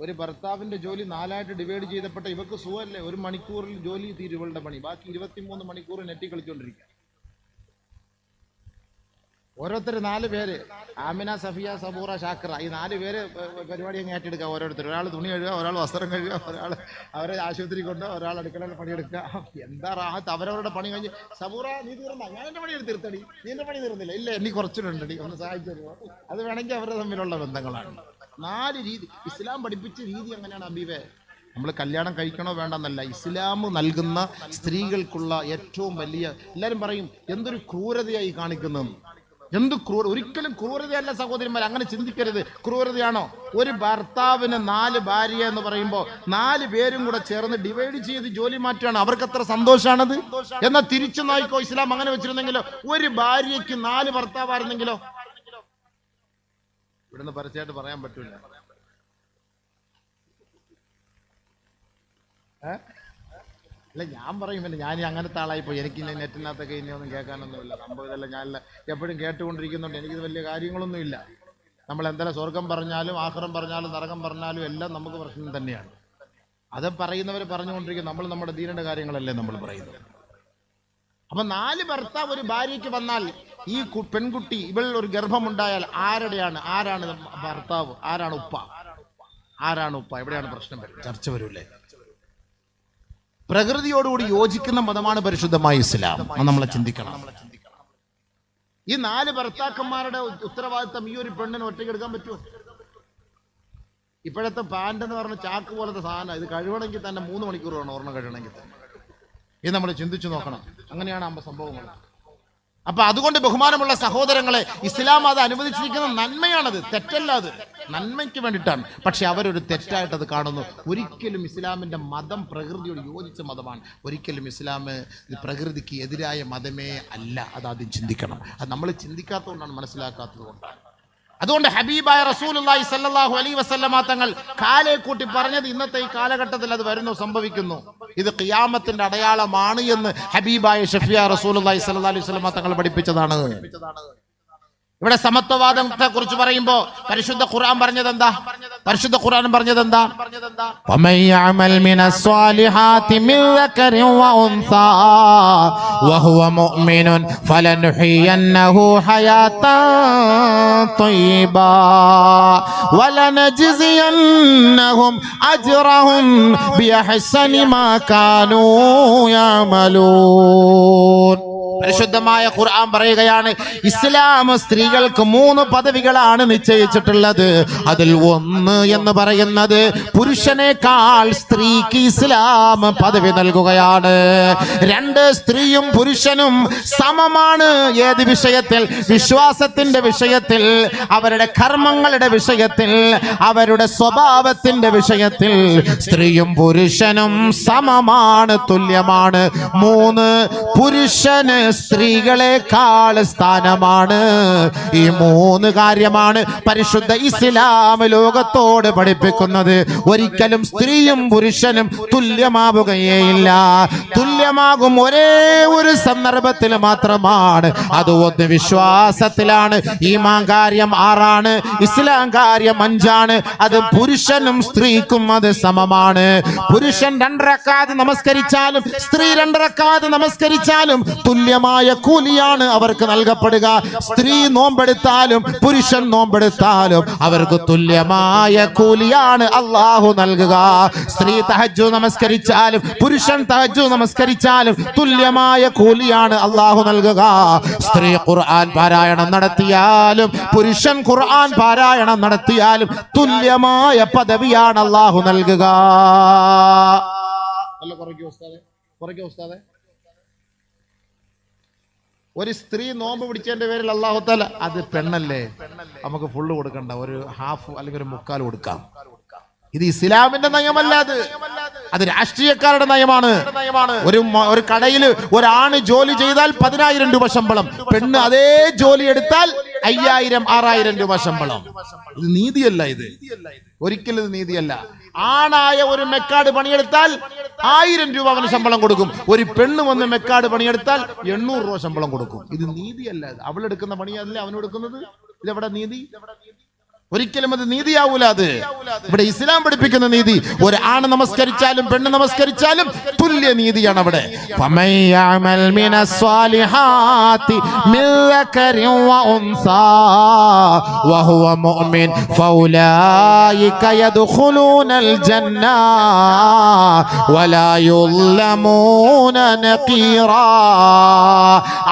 ഒരു ഭർത്താവിന്റെ ജോലി 4ആയിട്ട് ഡിവൈഡ് ചെയ്തപ്പെട്ട ഇവക്ക് സുഖമല്ലേ? 1 മണിക്കൂറിൽ ജോലി തീരും ഇവളുടെ പണി, ബാക്കി 23 മണിക്കൂർ നെറ്റി കളിച്ചുകൊണ്ടിരിക്കുക. ഓരോരുത്തർ 4 പേര്, ആമിന, സഫിയ, സബൂറ, ഷാക്കിറ, ഈ 4 പേര് പരിപാടി അങ്ങ് ഏറ്റെടുക്കുക. ഓരോരുത്തർ, ഒരാൾ തുണി കഴുകുക, ഒരാൾ വസ്ത്രം കഴുകുക, ഒരാൾ അവരെ ആശുപത്രി കൊണ്ട്, ഒരാൾ അടുക്കളയിൽ പണിയെടുക്കുക. എന്താ റാഹത്ത്! അവരവരുടെ പണി കഴിഞ്ഞ്, സബൂറ നീ തീർന്ന, ഞാൻ എൻ്റെ പണി തീർത്തടി, നീ എൻ്റെ പണി തീർന്നില്ല, ഇല്ല എനിക്ക് കുറച്ചുണ്ടടി, ഒന്ന് സഹായിച്ചു തരുമോ? അത് വേണമെങ്കിൽ അവരുടെ തമ്മിലുള്ള ബന്ധങ്ങളാണ്. 4 രീതി ഇസ്ലാം പഠിപ്പിച്ച രീതി അങ്ങനെയാണ്. അബീബേ, നമ്മൾ കല്യാണം കഴിക്കണോ വേണ്ടെന്നല്ല, ഇസ്ലാം നൽകുന്ന സ്ത്രീകൾക്കുള്ള ഏറ്റവും വലിയ, എല്ലാവരും പറയും എന്തൊരു ക്രൂരതയായി കാണിക്കുന്നതെന്ന്. എന്ത് ഒരിക്കലും ക്രൂരതയല്ല സഹോദരന്മാർ, അങ്ങനെ ചിന്തിക്കരുത്. ക്രൂരതയാണോ? ഒരു ഭർത്താവിന് 4 ഭാര്യ എന്ന് പറയുമ്പോൾ 4 പേരും കൂടെ ചേർന്ന് ഡിവൈഡ് ചെയ്ത് ജോലി മാറ്റുകയാണ്. അവർക്ക് എത്ര സന്തോഷമാണത്. എന്നാൽ തിരിച്ചു നോക്കിക്കോ, ഇസ്ലാം അങ്ങനെ വെച്ചിരുന്നെങ്കിലോ, ഒരു ഭാര്യയ്ക്ക് 4 ഭർത്താവായിരുന്നെങ്കിലോ? ഇവിടുന്ന് പരസ്യമായിട്ട് പറയാൻ പറ്റൂല. അല്ല, ഞാൻ പറയും, പിന്നെ ഞാൻ അങ്ങനത്തെ ആളായിപ്പോയി. എനിക്ക് നെറ്റിനകത്തൊക്കെ ഇനി ഒന്നും കേൾക്കാനൊന്നുമില്ല. സംഭവം ഇതല്ല, ഞാൻ എപ്പോഴും കേട്ടുകൊണ്ടിരിക്കുന്നുണ്ട്. എനിക്കിത് വലിയ കാര്യങ്ങളൊന്നുമില്ല. നമ്മൾ എന്തെല്ലാം സ്വർഗം പറഞ്ഞാലും ആഖിറം പറഞ്ഞാലും നരകം പറഞ്ഞാലും എല്ലാം നമുക്ക് പ്രശ്നം തന്നെയാണ്. അത് പറയുന്നവർ പറഞ്ഞുകൊണ്ടിരിക്കും. നമ്മൾ നമ്മുടെ ദീനിന്റെ കാര്യങ്ങളല്ലേ നമ്മൾ പറയുന്നത്. അപ്പൊ 4 ഭർത്താവ് ഒരു ഭാര്യയ്ക്ക് വന്നാൽ, ഈ പെൺകുട്ടി ഇവൾ ഒരു ഗർഭമുണ്ടായാൽ ആരാണ് ഭർത്താവ്, ആരാണ് ഉപ്പ, എവിടെയാണ് പ്രശ്നം വരും? ചർച്ച വരൂല്ലേ? പ്രകൃതിയോടുകൂടി യോജിക്കുന്ന മതമാണ് പരിശുദ്ധമായ ഇസ്ലാം. അത് നമ്മളെ ചിന്തിക്കണം. ഈ 4 ഭർത്താക്കന്മാരുടെ ഉത്തരവാദിത്തം ഈ ഒരു പെണ്ണിന് ഒറ്റയ്ക്ക് എടുക്കാൻ പറ്റുമോ? ഇപ്പോഴത്തെ പാന്റ് എന്ന് പറഞ്ഞ ചാക്ക് പോലത്തെ സാധനം, ഇത് കഴുകണമെങ്കിൽ തന്നെ 3 മണിക്കൂർ വേണം ഒരെണ്ണം കഴുകണമെങ്കിൽ തന്നെ. ഇത് നമ്മൾ ചിന്തിച്ചു നോക്കണം. അങ്ങനെയാണ് സംഭവങ്ങൾ. അപ്പൊ അതുകൊണ്ട് ബഹുമാനമുള്ള സഹോദരങ്ങളെ, ഇസ്ലാം അത് അനുവദിച്ചിരിക്കുന്ന നന്മയാണത്, തെറ്റല്ല. അത് നന്മയ്ക്ക് വേണ്ടിയിട്ടാണ്. പക്ഷെ അവരൊരു തെറ്റായിട്ട് അത് കാണുന്നു. ഒരിക്കലും ഇസ്ലാമിന്റെ മതം പ്രകൃതിയോട് യോജിച്ച മതമാണ്. ഒരിക്കലും ഇസ്ലാം പ്രകൃതിക്ക് എതിരായ മതമേ അല്ല. അതാദ്യം ചിന്തിക്കണം. അത് നമ്മൾ ചിന്തിക്കാത്തതുകൊണ്ടാണ്, മനസ്സിലാക്കാത്തത് കൊണ്ടാണ്. അതുകൊണ്ട് ഹബീബായ റസൂലുള്ളാഹി സ്വല്ലല്ലാഹു അലൈഹി വസല്ലമ തങ്ങൾ കാലേ കൂട്ടി പറഞ്ഞത് ഇന്നത്തെ ഈ കാലഘട്ടത്തിൽ അത് സംഭവിക്കുന്നു. ഇത് ഖിയാമത്തിന്റെ അടയാളമാണ് എന്ന് ഹബീബായ ഷഫീഅ റസൂലുള്ളാഹി സ്വല്ലല്ലാഹു അലൈഹി വസല്ലമ തങ്ങൾ പഠിപ്പിച്ചതാണ്. ഇവിടെ സമത്വവാദത്തെ കുറിച്ച് പറയുമ്പോൾ പരിശുദ്ധ ഖുർആൻ പറഞ്ഞതെന്താ? വമൻ യഅമൽ മിനസ്സാലിഹാതി മിൻ ദക്കറിൻ വഉൻസാ വഹുവ മുഅ്മിനുൻ ഫലനുഹ്യിയന്നഹു ഹയാതൻ ത്വയ്യിബാ വലനജ്സിയന്നഹും അജ്റഹും ബിഅഹ്സനി മാ കാനൂ യഅമലൂൻ. പരിശുദ്ധമായ ഖുർആൻ പറയുകയാണ്, ഇസ്ലാം സ്ത്രീകൾക്ക് 3 പദവികളാണ് നിശ്ചയിച്ചിട്ടുള്ളത്. അതിൽ 1 എന്ന് പറയുന്നത് പുരുഷനേക്കാൾ സ്ത്രീക്ക് ഇസ്ലാം പദവി നൽകുകയാണ്. 2, സ്ത്രീയും പുരുഷനും സമമാണ്. ഏത് വിഷയത്തിൽ? വിശ്വാസത്തിന്റെ വിഷയത്തിൽ, അവരുടെ കർമ്മങ്ങളുടെ വിഷയത്തിൽ, അവരുടെ സ്വഭാവത്തിന്റെ വിഷയത്തിൽ സ്ത്രീയും പുരുഷനും സമമാണ്, തുല്യമാണ്. 3, പുരുഷന് സ്ത്രീകളെക്കാൾ സ്ഥാനമാണ്. ഈ 3 കാര്യമാണ് പരിശുദ്ധ ഇസ്ലാം ലോകത്തോട് പഠിപ്പിക്കുന്നത്. ഒരിക്കലും സ്ത്രീയും പുരുഷനും തുല്യമാവുകയേയില്ല. തുല്യമാകും ഒരേ ഒരു സന്ദർഭത്തിൽ മാത്രമാണ്. അത് ഒന്ന് വിശ്വാസത്തിലാണ്. ഈമാൻ കാര്യം 6 ഇസ്ലാം കാര്യം 5. അത് പുരുഷനും സ്ത്രീക്കും അത് സമമാണ്. പുരുഷൻ 2 റക്അത്ത് നമസ്കരിച്ചാലും സ്ത്രീ 2 റക്അത്ത് നമസ്കരിച്ചാലും തുല്യമായ കൂലിയാണ് അവർക്ക് നൽകപ്പെടുക. സ്ത്രീ നോമ്പെടുത്താലും പുരുഷൻ നോമ്പെടുത്താലും അവർക്ക് തുല്യമായ കൂലിയാണ് അല്ലാഹു നൽകുക. സ്ത്രീ തഹജ്ജുദ് നമസ്കരിച്ചാലും പുരുഷൻ തഹജ്ജുദ് നമസ്കരിച്ചാലും തുല്യമായ കൂലിയാണ് അല്ലാഹു നൽകുക. സ്ത്രീ ഖുർആൻ പാരായണം നടത്തിയാലും പുരുഷൻ ഖുർആൻ പാരായണം നടത്തിയാലും തുല്യമായ പദവിയാണ് അല്ലാഹു നൽകുക. ഒരു സ്ത്രീ നോമ്പ് പിടിച്ചതിന്റെ പേരിൽ അല്ലാഹു തആല അത് പെണ്ണല്ലേ നമുക്ക് ഫുള്ള് കൊടുക്കണ്ട, ഒരു ഹാഫ് അല്ലെങ്കിൽ ഒരു 1/4 കൊടുക്കാം. ഇത് ഇസ്ലാമിന്റെ നയമല്ല, അത് രാഷ്ട്രീയക്കാരുടെ നയമാണ്. ഒരു കടയിൽ ഒരാണ് ജോലി ചെയ്താൽ 10,000 രൂപ ശമ്പളം, പെണ്ണ് അതേ ജോലി എടുത്താൽ 5,000 6,000 രൂപ ശമ്പളം. ഇത് നീതിയല്ല, ഇത് ഒരിക്കലും ഇത് നീതിയല്ല. ആണായ ഒരു മെക്കാട് പണിയെടുത്താൽ 1000 രൂപ അവന് ശമ്പളം കൊടുക്കും. ഒരു പെണ്ണ് വന്ന് മെക്കാട് പണിയെടുത്താൽ 800 രൂപ ശമ്പളം കൊടുക്കും. ഇത് നീതിയല്ല. അവളെടുക്കുന്ന പണിയല്ലേ അവനെടുക്കുന്നത്. ഇതെവിടെ നീതി? ഒരിക്കലും അത് നീതിയാവൂല. അത് ഇവിടെ ഇസ്ലാം പഠിപ്പിക്കുന്ന നീതി. ഒരു ആണ് നമസ്കരിച്ചാലും പെണ്ണ് നമസ്കരിച്ചാലും തുല്യ നീതിയാണ് അവിടെ.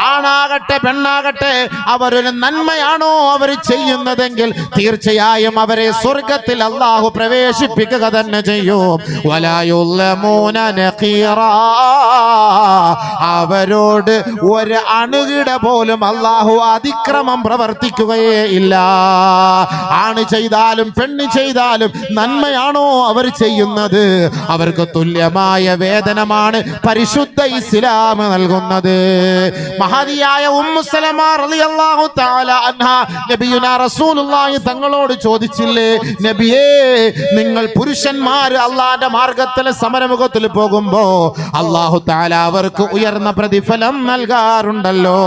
ആണാകട്ടെ പെണ്ണാകട്ടെ അവരൊരു നന്മയാണോ അവർ ചെയ്യുന്നതെങ്കിൽ തീർച്ചയായും അവരെ സ്വർഗത്തിൽ അല്ലാഹു പ്രവേശിപ്പിക്കുക തന്നെ ചെയ്യും. വലായുല്ലമൂന നഖീറാ, അവരോട് ഒരു അണുകിട പോലും അല്ലാഹു അതിക്രമം പ്രവർത്തിക്കുകയേ ഇല്ല. ആണ് ചെയ്താലും പെണ്ണ് ചെയ്താലും നന്മയാണോ അവർ ചെയ്യുന്നത് അവർക്ക് തുല്യമായ വേതനമാണ് പരിശുദ്ധ ഇസ്ലാം നൽകുന്നത്. മഹദിയായ ഉമ്മു സലമ റളിയല്ലാഹു തആല അൻഹാ നബിയുനാ റസൂലുള്ളാഹി തങ്ങളോട് ചോദിച്ചില്ലേ, നബിയേ നിങ്ങൾ പുരുഷന്മാർ അള്ളാന്റെ മാർഗത്തിൽ സമരമുഖത്തിൽ പോകുമ്പോ അല്ലാഹു തആല അവർക്ക് ഉയർന്ന പ്രതിഫലം നൽകാറുണ്ടല്ലോ.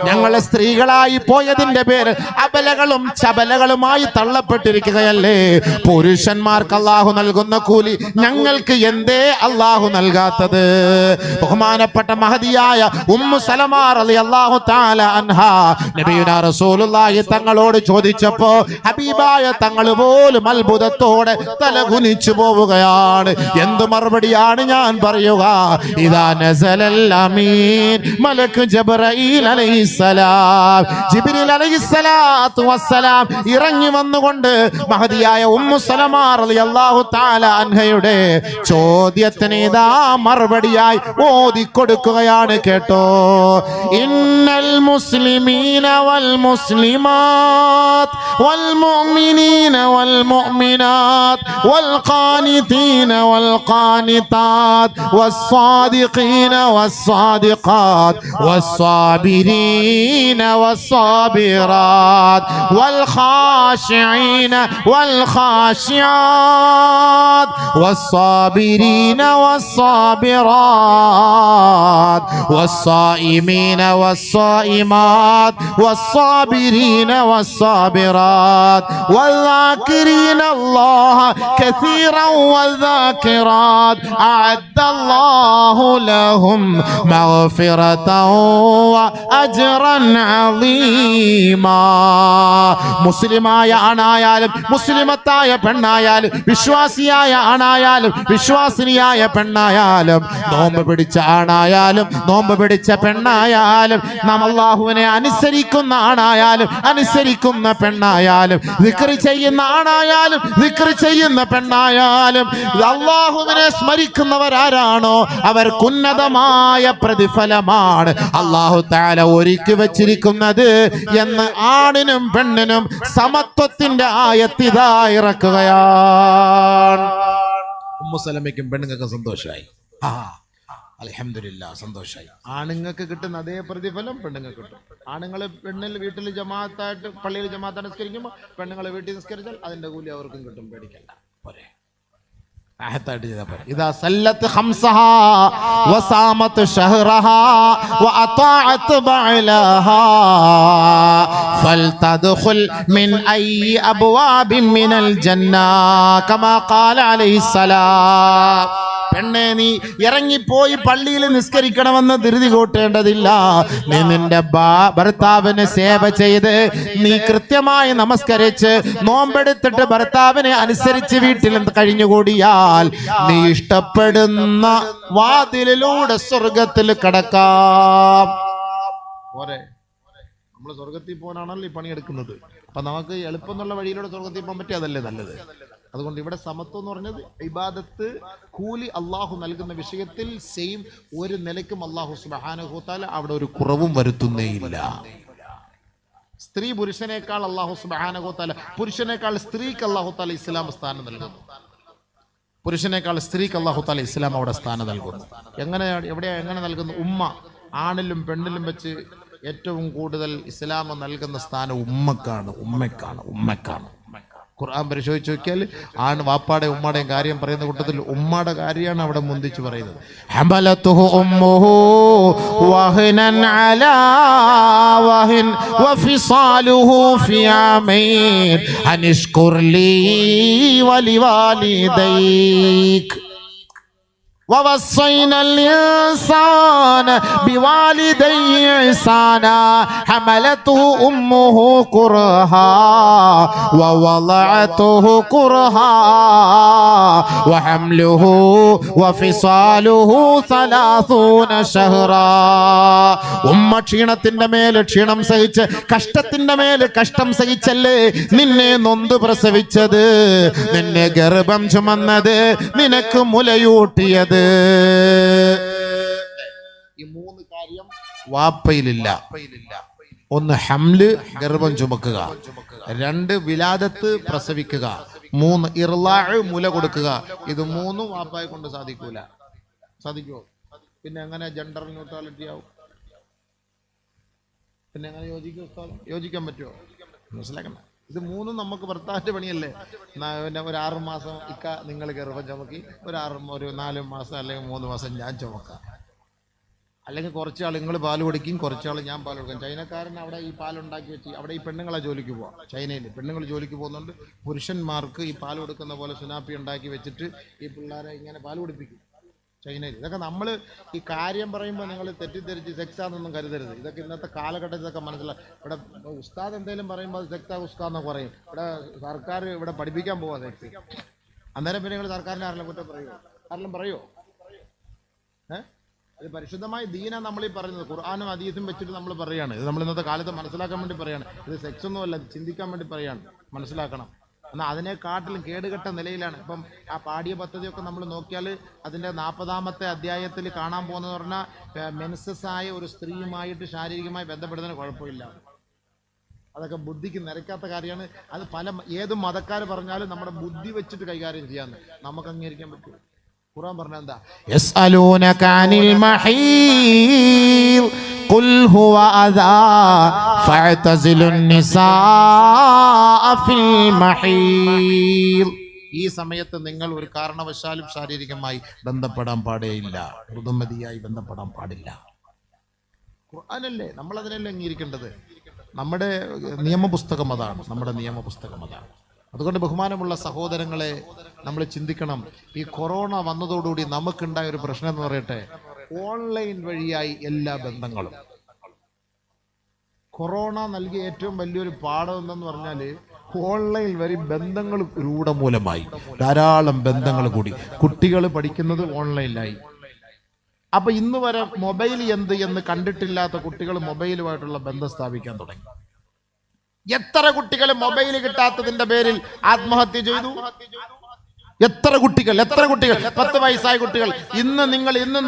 ഞങ്ങളെ സ്ത്രീകളായി പോയതിന്റെ പേര് അബലകളും ചബലകളുമായി തള്ളപ്പെട്ടിരിക്കുകയല്ലേ. പുരുഷന്മാർക്ക് അല്ലാഹു നൽകുന്ന കൂലി ഞങ്ങൾക്ക് എന്തേ അല്ലാഹു നൽകാത്തത്? ബഹുമാനപ്പെട്ട മഹദിയായ ഉമ്മു സലമ റളിയല്ലാഹു തആല അൻഹാ നബിയുനാ റസൂലുള്ളാഹി തങ്ങളോട് ചോദിച്ചപ്പോ ഹബീബായ തങ്ങൾ പോലും അത്ഭുതത്തോടെ തലകുനിച്ചു പോവുകയാണ്. എന്ത് മറുപടിയാണ് ഞാൻ പറയുക? ഇദാ നസലൽ അമീൻ മലക്ക് ജിബ്രീൽ അലൈഹിസ്സലാം, ജിബ്രീൽ അലൈഹിസ്സലാത്തു വസ്സലാം ഇറങ്ങി വന്നുകൊണ്ട് മഹദിയായ ഉമ്മു സലമ റളിയല്ലാഹു തആല അൻഹയുടെ ചോദ്യത്തിന് ഇതാ മറുപടിയായി ഓതി കൊടുക്കുകയാണ്. കേട്ടോ, ഇന്നൽ മുസ്ലിമീന വൽ മുസ്ലിമാത് വൽ മുഅ്മിനീന വൽ മുഅ്മിനാത് വൽ ഖാനിതീന വൽ ഖാനിതാത് വസ്സാദിഖീന വസ്സാദിഖാത് വസ്സാബിരീന വസ്സാബിറാത് വൽ ഖാശിഈന വൽ ഖാശിആത് വസ്സാബിരീന വസ്സാബിറാത് വസ്സായിമീന വസ്സായിമാത് വസ്സാബിരീന വസ്സാബിറാത് والذاكرين الله كثيرا والذاكرات أعد الله لهم مغفرة وأجرا عظيما. മുസ്ലിമായ ആണായാലും മുസ്ലിമത്തായ പെണ്ണായാലും വിശ്വാസിയായ ആണായാലും വിശ്വാസിനിയായ പെണ്ണായാലും നോമ്പ് പിടിച്ച ആണായാലും നോമ്പ് പിടിച്ച പെണ്ണായാലും നാം അല്ലാഹുവിനെ അനുസരിക്കുന്ന ആണായാലും അനുസരിക്കുന്ന പെണ്ണായാലും ദിക്ർ ചെയ്യുന്ന ആണായാലും ദിക്ർ ചെയ്യുന്ന പെണ്ണായാലും അല്ലാഹുവിനെ സ്മരിക്കുന്നവരാരാണോ അവർക്ക് ഉന്നതമായ പ്രതിഫലമാണ് അല്ലാഹു തആല ഒരുക്കി വച്ചിരിക്കുന്നത് എന്ന് ആണിനും പെണ്ണിനും സമത്വത്തിന്റെ ആയത്ത് ഇതാ ഇറക്കുകയാണ്. ഉമ്മു സലമയ്ക്കും പെണ്ണുങ്ങൾക്കും സന്തോഷമായി. അൽഹംദുലില്ലാ, സന്തോഷമായി. ആണുങ്ങൾക്ക് കിട്ടുന്ന അതേ പ്രതിഫലം പെണ്ണുങ്ങൾക്ക് കിട്ടും. ആണുങ്ങൾ പെണ്ണിൽ വീട്ടിൽ ജമാഅത്തായിട്ട് പള്ളിയിൽ ജമാഅത്ത് നിസ്കരിക്കുമ്പോൾ പെണ്ണുങ്ങൾ വീട്ടിൽ നിസ്കരിച്ചാൽ അതിന്റെ കൂലി അവർക്കും കിട്ടും. പേടിക്കണ്ട. പോരെ. إذا سلت خمسها وصامت شهرها وأطاعت بعلها فلتدخل من أي أبواب من الجنة كما قال عليه السلام. പെണ്ണെ, നീ ഇറങ്ങിപ്പോയി പള്ളിയിൽ നിസ്കരിക്കണമെന്ന് ധൃതി കൂട്ടേണ്ടതില്ല. നീ നിന്റെ ഭർത്താവിന് സേവ ചെയ്ത് നീ കൃത്യമായി നമസ്കരിച്ച് നോമ്പെടുത്തിട്ട് ഭർത്താവിനെ അനുസരിച്ച് വീട്ടിൽ കഴിഞ്ഞുകൂടിയാൽ നീ ഇഷ്ടപ്പെടുന്ന വാതിലിലൂടെ സ്വർഗത്തിൽ കടക്കാം. പോരെ, നമ്മൾ സ്വർഗത്തിൽ പോകാനാണല്ലോ ഈ പണിയെടുക്കുന്നത്. അപ്പൊ നമുക്ക് എളുപ്പം എന്നുള്ള വഴിയിലൂടെ സ്വർഗത്തിൽ പോകാൻ പറ്റി, അതല്ലേ നല്ലത്. അതുകൊണ്ട് ഇവിടെ സമത്വം എന്ന് പറഞ്ഞത് ഇബാദത്ത് കൂലി അള്ളാഹു നൽകുന്ന വിഷയത്തിൽ സെയിം ഒരു നിലയ്ക്കും അള്ളാഹു സുബ്ഹാനഹു വ തആല അവിടെ ഒരു കുറവും വരുത്തുന്നേയില്ല. സ്ത്രീ പുരുഷനേക്കാൾ അള്ളാഹു സുബ്ഹാനഹു വ തആല, പുരുഷനേക്കാൾ സ്ത്രീക്ക് അള്ളാഹു തആല ഇസ്ലാം സ്ഥാനം നൽകുന്നു. പുരുഷനേക്കാൾ സ്ത്രീക്ക് അള്ളാഹു തആല ഇസ്ലാം അവിടെ സ്ഥാനം നൽകുന്നു. എങ്ങനെ നൽകുന്നു? ഉമ്മ, ആണിലും പെണ്ണിലും വെച്ച് ഏറ്റവും കൂടുതൽ ഇസ്ലാം നൽകുന്ന സ്ഥാനം ഉമ്മക്കാണ്. ഖുർആൻ പരിശോധിച്ച് നോക്കിയാൽ ആണ് വാപ്പാടെ ഉമ്മാടെയും കാര്യം പറയുന്ന കൂട്ടത്തിൽ ഉമ്മാടെ കാര്യമാണ് അവിടെ മുന്തിച്ച് പറയുന്നത്. ഹമലതുഹു ഉമ്മുഹു വഹ്നൻ അലാ വഹ്ൻ വഫിസാലുഹു ഫി ആമൈൻ അനിഷ്കുർ ലീ വലിവാലിദൈക് ووصينا الإنسان بوالديه إحسانا حملته أمه كرها ووضعته كرها وحمله وفصاله 30 شهرا. ഉമ്മ ക്ഷീണത്തിന്റെ മേൽ ക്ഷീണം സഹിച്ച് കഷ്ടത്തിന്റെ മേൽ കഷ്ടം സഹിച്ചല്ലേ നിന്നെ നൊന്ത് പ്രസവിച്ചത്, നിന്നെ ഗർഭം ചുമന്നത്, നിനക്ക് മുലയൂട്ടിയത്. ഈ 3 കാര്യം വാപ്പയിലില്ല. 1 ഹംല്, ഗർഭം ചുമക്കുക. 2 വിലാദത്ത്, പ്രസവിക്കുക. 3 ഇർലാഅ്, മുല കൊടുക്കുക. ഇത് 3 വാപ്പായെ കൊണ്ട് സാധിക്കുമോ? പിന്നെ എങ്ങനെ ജെൻഡർ ന്യൂട്രാലിറ്റി ആവും? പിന്നെ എങ്ങനെ യോജിക്കാൻ പറ്റുമോ? മനസ്സിലാക്കണം. ഇത് 3 നമുക്ക് ഭർത്താവിന്റെ പണിയല്ലേ. പിന്നെ ഒരു 6 മാസം ഇക്ക നിങ്ങൾ ഗർഭം ചുമക്കി, ഒരു 4 മാസം അല്ലെങ്കിൽ 3 മാസം ഞാൻ ചുമക്കാം. അല്ലെങ്കിൽ കുറച്ചാൾ നിങ്ങൾ പാൽ കൊടുക്കും, കുറച്ചാൾ ഞാൻ പാൽ കൊടുക്കാം. ചൈനക്കാരൻ അവിടെ ഈ പാലുണ്ടാക്കി വെച്ച് അവിടെ ഈ പെണ്ണുങ്ങളെ ജോലിക്ക് പോവാം. ചൈനയിൽ പെണ്ണുങ്ങൾ ജോലിക്ക് പോകുന്നുണ്ട്. പുരുഷന്മാർക്ക് ഈ പാൽ കൊടുക്കുന്ന പോലെ സുനാപ്പി ഉണ്ടാക്കി വെച്ചിട്ട് ഈ പിള്ളേരെ ഇങ്ങനെ പാൽ കുടിപ്പിക്കും ചൈനയിൽ. ഇതൊക്കെ നമ്മൾ ഈ കാര്യം പറയുമ്പോൾ നിങ്ങൾ തെറ്റിദ്ധരിച്ച് സെക്സാന്നൊന്നും കരുതരുത്. ഇതൊക്കെ ഇന്നത്തെ കാലഘട്ടത്തിൽ ഇതൊക്കെ മനസ്സിലാവും. ഇവിടെ ഉസ്താദ് എന്തെങ്കിലും പറയുമ്പോൾ അത് സെക്സാ ഉസ്താദെന്ന് പറയും. ഇവിടെ സർക്കാർ ഇവിടെ പഠിപ്പിക്കാൻ പോവാ സെക്സ്. അന്നേരം പിന്നെ നിങ്ങൾ സർക്കാരിനെ ആരെല്ലാം കുറ്റം പറയുമോ? ആരെല്ലാം പറയുമോ? അത് പരിശുദ്ധമായ ദീന നമ്മൾ ഈ പറയുന്നത്. ഖുർആനും ഹദീസും വെച്ചിട്ട് നമ്മൾ പറയാണ്. ഇത് നമ്മൾ ഇന്നത്തെ കാലത്ത് മനസ്സിലാക്കാൻ വേണ്ടി പറയാണ്. ഇത് സെക്സ് ഒന്നുമല്ല, ചിന്തിക്കാൻ വേണ്ടി പറയാണ്. മനസ്സിലാക്കണം. എന്നാൽ അതിനെക്കാട്ടിലും കേടുകെട്ട നിലയിലാണ്. ഇപ്പം ആ പാഠ്യ പദ്ധതിയൊക്കെ നമ്മൾ നോക്കിയാൽ അതിൻ്റെ 40ാമത്തെ അധ്യായത്തിൽ കാണാൻ പോകുന്നതെന്ന് പറഞ്ഞാൽ മെൻസസ് ആയ ഒരു സ്ത്രീയുമായിട്ട് ശാരീരികമായി ബന്ധപ്പെടുന്നതിന് കുഴപ്പമില്ല. അതൊക്കെ ബുദ്ധിക്ക് നിരക്കാത്ത കാര്യമാണ്. അത് ഏത് മതക്കാർ പറഞ്ഞാലും നമ്മുടെ ബുദ്ധി വെച്ചിട്ട് കൈകാര്യം ചെയ്യാന്ന് നമുക്ക് അംഗീകരിക്കാൻ പറ്റും. ഖുർആൻ പറഞ്ഞ എന്താ? യസ്അലൂനക അനിൽ മഹീദ് ഖുൽ ഹുവ അദാ ഫഅതസിലുൻ നിസാഅ ഫിൽ മഹീദ്. ഈ സമയത്ത് നിങ്ങൾ ഒരു കാരണവശാലും ശാരീരികമായി ബന്ധപ്പെടാൻ പാടില്ല, ഋതുമതിയായി ബന്ധപ്പെടാൻ പാടില്ല. ഖുർആനല്ലേ, നമ്മൾ അതിനല്ലേ അംഗീകരിക്കേണ്ടത്. നമ്മുടെ നിയമപുസ്തകം അതാണ്. അതുകൊണ്ട് ബഹുമാനമുള്ള സഹോദരങ്ങളെ, നമ്മൾ ചിന്തിക്കണം. ഈ കൊറോണ വന്നതോടുകൂടി നമുക്കുണ്ടായ ഒരു പ്രശ്നം എന്ന് പറയട്ടെ, ഓൺലൈൻ വഴിയായി എല്ലാ ബന്ധങ്ങളും. കൊറോണ നൽകിയ ഏറ്റവും വലിയൊരു പാഠം എന്തെന്ന് പറഞ്ഞാൽ ഓൺലൈൻ വഴി ബന്ധങ്ങൾ രൂഢമൂലമായി. ധാരാളം ബന്ധങ്ങൾ കൂടി. കുട്ടികൾ പഠിക്കുന്നത് ഓൺലൈനിലായി. അപ്പൊ ഇന്ന് വരെ മൊബൈൽ എന്ന് കണ്ടിട്ടില്ലാത്ത കുട്ടികൾ മൊബൈലുമായിട്ടുള്ള ബന്ധം സ്ഥാപിക്കാൻ തുടങ്ങി. എത്ര കുട്ടികൾ മൊബൈൽ കിട്ടാത്തതിന്റെ പേരിൽ ആത്മഹത്യ ചെയ്തു? എത്ര കുട്ടികൾ 10 വയസ്സായ കുട്ടികൾ. ഇന്ന്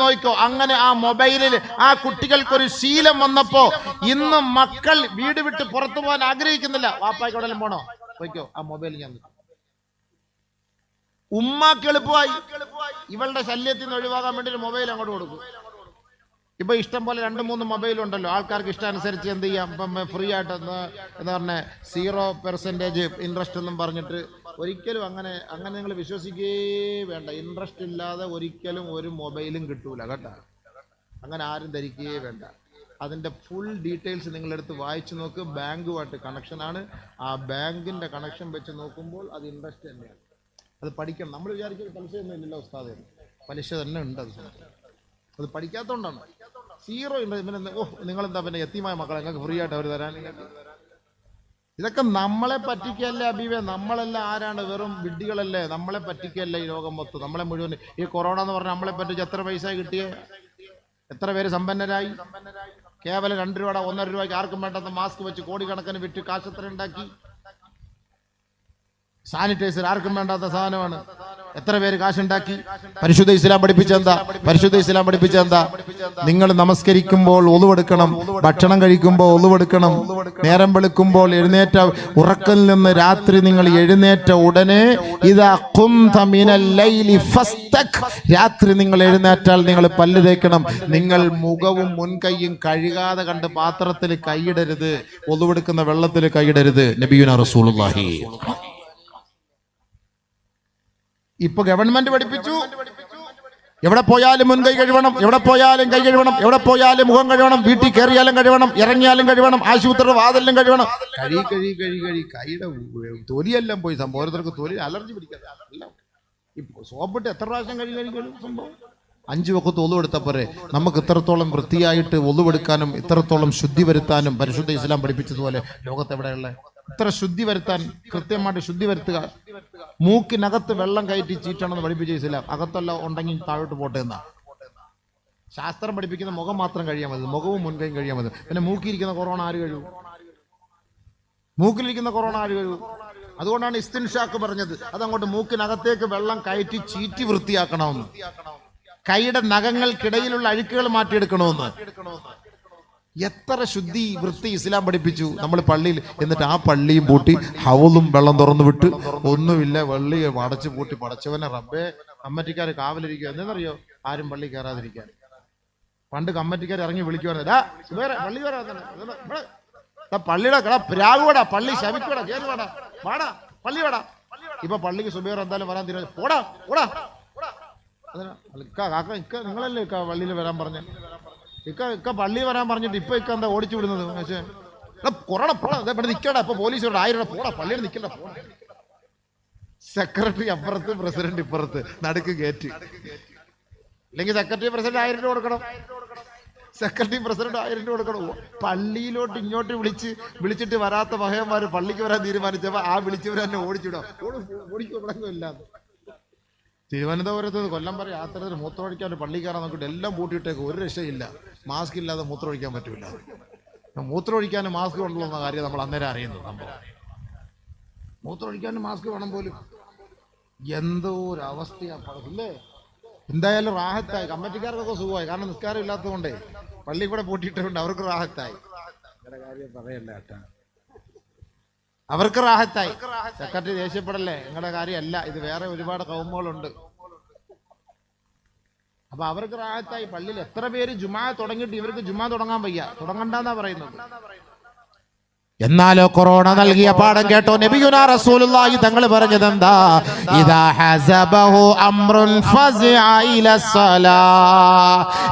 നോക്കിക്കോ. അങ്ങനെ ആ മൊബൈലിൽ ആ കുട്ടികൾക്കൊരു ശീലം വന്നപ്പോ ഇന്ന് മക്കൾ വീട് വിട്ട് പുറത്തു പോകാൻ ആഗ്രഹിക്കുന്നില്ല. വാപ്പായ്ക്ക് എവിടെയും പോണോ? പോയിക്കോ, ആ മൊബൈൽ ഞാൻ. ഉമ്മാക്ക് എളുപ്പമായി. ഇവളുടെ ശല്യത്തിൽ നിന്ന് ഒഴിവാക്കാൻ വേണ്ടി ഒരു മൊബൈൽ അങ്ങോട്ട് കൊടുക്കും. ഇപ്പൊ ഇഷ്ടം പോലെ 2-3 മൊബൈൽ ഉണ്ടല്ലോ. ആൾക്കാർക്ക് ഇഷ്ടാനുസരിച്ച് എന്ത് ചെയ്യാം. ഇപ്പം ഫ്രീ ആയിട്ട് എന്താ പറഞ്ഞ 0% ഇൻട്രസ്റ്റ് എന്നും പറഞ്ഞിട്ട് ഒരിക്കലും അങ്ങനെ നിങ്ങൾ വിശ്വസിക്കേ വേണ്ട. ഇൻട്രസ്റ്റ് ഇല്ലാതെ ഒരിക്കലും ഒരു മൊബൈലും കിട്ടൂല കേട്ടോ. അങ്ങനെ ആരും ധരിക്കുകയേ വേണ്ട. അതിൻ്റെ ഫുൾ ഡീറ്റെയിൽസ് നിങ്ങളെടുത്ത് വായിച്ചു നോക്ക്. ബാങ്കുമായിട്ട് കണക്ഷനാണ്. ആ ബാങ്കിൻ്റെ കണക്ഷൻ വെച്ച് നോക്കുമ്പോൾ അത് ഇൻട്രസ്റ്റ് തന്നെയാണ്. അത് പഠിക്കണം. നമ്മൾ വിചാരിക്കുന്നത് പലിശയൊന്നും ഇല്ലല്ലോ ഉസ്താദേ, പലിശ തന്നെ ഉണ്ട്. അത് പഠിക്കാത്തതുകൊണ്ടാണ്. Zero interest. നിങ്ങളെന്താ പിന്നെ യത്തീമായ മക്കളെ നിങ്ങൾക്ക് ഫ്രീ ആയിട്ട് അവർ തരാൻ? ഇതൊക്കെ നമ്മളെ പറ്റിക്കല്ലേ അബീവേ. നമ്മളെല്ലാം ആരാണ്? വെറും വിഡ്ഢികളല്ലേ. നമ്മളെ പറ്റിക്കല്ലേ ഈ ലോകം മൊത്തം. നമ്മളെ മുഴുവൻ ഈ കൊറോണ എന്ന് പറഞ്ഞാൽ നമ്മളെ പറ്റിച്ച് എത്ര പൈസ കിട്ടിയേ? എത്ര പേര് സമ്പന്നരായി? കേവലം 2 രൂപ 1.5 രൂപയ്ക്ക് ആർക്കും വേണ്ടാത്ത മാസ്ക് വെച്ച് കോടിക്കണക്കിന് വിറ്റ് കാശ് എത്ര ഉണ്ടാക്കി? സാനിറ്റൈസർ ആർക്കും വേണ്ടാത്ത സാധനമാണ്. എത്ര പേര് കാശുണ്ടാക്കി? പരിശുദ്ധ ഇസ്ലാം പഠിപ്പിച്ചെന്താ? നിങ്ങൾ നമസ്കരിക്കുമ്പോൾ ഒളുവെടുക്കണം, ഭക്ഷണം കഴിക്കുമ്പോൾ ഒളുവെടുക്കണം, നേരം വെളുക്കുമ്പോൾ എഴുന്നേറ്റ ഉറക്കൽ നിന്ന് രാത്രി നിങ്ങൾ എഴുന്നേറ്റ ഉടനെ രാത്രി നിങ്ങൾ എഴുന്നേറ്റാൽ നിങ്ങൾ പല്ല് തേക്കണം. നിങ്ങൾ മുഖവും മുൻകൈയും കഴുകാതെ കണ്ട് പാത്രത്തിൽ കൈയിടരുത്, ഒളുവെടുക്കുന്ന വെള്ളത്തിൽ കൈയിടരുത്. നബിയുനാ റസൂലുള്ളാഹി. ഇപ്പൊ ഗവൺമെന്റ് പഠിപ്പിച്ചു, എവിടെ പോയാലും മുൻകൈ കഴുകണം, എവിടെ പോയാലും കൈ കഴുകണം, എവിടെ പോയാലും മുഖം കഴുകണം, വീട്ടിൽ കയറിയാലും കഴുകണം, ഇറങ്ങിയാലും കഴുകണം, ആശുപത്രിയുടെ വാതിലും കഴുകണം. കൈയുടെ തൊലിയെല്ലാം പോയി. സംഭവം ഓരോരുത്തർക്ക് തൊലി അലർജി പിടിക്കാതെ സോപ്പിട്ട് എത്ര പ്രാവശ്യം കഴുകി സംഭവം. 5 വഖത്ത് ഒളുവെടുത്ത പോരെ. നമുക്ക് ഇത്രത്തോളം വൃത്തിയായിട്ട് ഒളുവെടുക്കാനും ഇത്രത്തോളം ശുദ്ധി വരുത്താനും പരിശുദ്ധ ഇസ്ലാം പഠിപ്പിച്ചതുപോലെ ലോകത്ത് എവിടെയുള്ള ഇത്ര ശുദ്ധി വരുത്താൻ, കൃത്യമായിട്ട് ശുദ്ധി വരുത്തുക. മൂക്കിനകത്ത് വെള്ളം കയറ്റി ചീറ്റണമെന്ന് പഠിപ്പിച്ച ഇസ്ലാം. അകത്തെല്ലാം ഉണ്ടെങ്കിൽ താഴോട്ട് പോട്ടെ എന്നാ ശാസ്ത്രം പഠിപ്പിക്കുന്ന. മുഖം മാത്രം കഴിയാൻ മതി, മുഖവും മുൻകൈയും കഴിയാൻ മതി. പിന്നെ മൂക്കിയിരിക്കുന്ന കൊറോണ ആര് കഴിയും? മൂക്കിലിരിക്കുന്ന കൊറോണ ആര് കഴിയും? അതുകൊണ്ടാണ് ഇസ്തിൻഷാക്ക് പറഞ്ഞത് അതങ്ങോട്ട് മൂക്കിനകത്തേക്ക് വെള്ളം കയറ്റി ചീറ്റി വൃത്തിയാക്കണമെന്ന്. കൈയുടെ നഖങ്ങൾക്കിടയിലുള്ള അഴുക്കുകൾ മാറ്റിയെടുക്കണമെന്ന്. എത്ര ശുദ്ധി വൃത്തി ഇസ്ലാം പഠിപ്പിച്ചു. നമ്മൾ പള്ളിയിൽ എന്നിട്ട് ആ പള്ളിയും പൂട്ടി ഹൗലും വെള്ളം തുറന്നു വിട്ട് ഒന്നുമില്ല, വെള്ളി അടച്ചു പൂട്ടി. പടച്ചവനെ റബ്ബേ, കമ്മറ്റിക്കാർ കാവലിരിക്കുക. എന്തെന്നറിയോ? ആരും പള്ളി കയറാതിരിക്കാൻ. പണ്ട് കമ്മറ്റിക്കാർ ഇറങ്ങി വിളിക്കുവാണ്, പള്ളിയുടെ പ്രാവുവാടാ, പള്ളി ശവിക്കടാ, കയറി വാടാ, വാടാ പള്ളി വാടാ. ഇപ്പൊ പള്ളിക്ക് സുബൈർ എന്തായാലും വരാൻ തീരുമാനിച്ചു. പോടാ പോടാ. ഇക്ക നിങ്ങളല്ലേ ഇക്ക പള്ളിയിൽ വരാൻ പറഞ്ഞ? ഇക്ക പള്ളി വരാൻ പറഞ്ഞിട്ട് ഇപ്പൊ ഇക്ക എന്താ ഓടിച്ചു വിടുന്നത്? പക്ഷേ കൊറോണ പോടാ, ഇവിടെ നിൽക്കടാ. ഇപ്പൊ പോലീസ് 1000 രൂപ പോടാ, പള്ളിയിൽ നിൽക്കണ്ട. സെക്രട്ടറി അപ്പുറത്ത്, പ്രസിഡന്റ് ഇപ്പുറത്ത്, നടുക്ക് കയറ്റി. അല്ലെങ്കിൽ സെക്രട്ടറി പ്രസിഡന്റ് 1000 രൂപ കൊടുക്കണം. സെക്രട്ടറി പ്രസിഡന്റ് 1000 രൂപ കൊടുക്കണം. പള്ളിയിലോട്ട് ഇങ്ങോട്ട് വിളിച്ചിട്ട് വരാത്ത മഹയന്മാര് പള്ളിക്ക് വരാൻ തീരുമാനിച്ചപ്പോ ആ വിളിച്ചവർ തന്നെ ഓടിച്ചിടാം. ഓടിക്കൊടുക്കില്ലാതെ തിരുവനന്തപുരത്ത് കൊല്ലം വരെ യാത്രയിൽ മൂത്രമൊഴിക്കാൻ പള്ളി കയറാൻ നോക്കിയിട്ട് എല്ലാം പൂട്ടിയിട്ടേക്ക്. ഒരു രക്ഷയില്ല. മാസ്ക് ഇല്ലാതെ മൂത്രമൊഴിക്കാൻ പറ്റൂല. മൂത്രമൊഴിക്കാനും മാസ്ക് കൊണ്ടുള്ള കാര്യം നമ്മൾ അന്നേരം അറിയുന്നത്. മൂത്രമൊഴിക്കാനും മാസ്ക് വേണം പോലും. എന്തോ ഒരു അവസ്ഥയാണ് ഇല്ലേ. എന്തായാലും റാഹത്തായി. കമ്മിറ്റിക്കാർക്കൊക്കെ സുഖമായി. കാരണം നിസ്കാരം ഇല്ലാത്തതുകൊണ്ടേ പള്ളി കൂടെ പൂട്ടിയിട്ടുണ്ട്. അവർക്ക് റാഹത്തായി. നിങ്ങളുടെ കാര്യം പറയല്ല കേട്ടാ, അവർക്ക് റാഹത്തായി. സെക്രട്ടറി ദേഷ്യപ്പെടല്ലേ, നിങ്ങളുടെ കാര്യമല്ല ഇത്, വേറെ ഒരുപാട് കൗമുകളുണ്ട്. അപ്പൊ അവർക്ക് റാഹത്തായി. പള്ളിയിൽ എത്ര പേര് ജുമാ തുടങ്ങിയിട്ട് ഇവർക്ക് ജുമാ തുടങ്ങാൻ വയ്യ, തുടങ്ങണ്ടെന്നാ പറയുന്നത്. എന്നാലോ കൊറോണ നൽകിയ പാഠം കേട്ടോ. നബിയുനാ റസൂലുള്ളാഹി തങ്ങൾ പറഞ്ഞത് എന്താ? ഇദാ ഹസബഹു അംറുൻ ഫസിഅ ഇലസ്സലാ.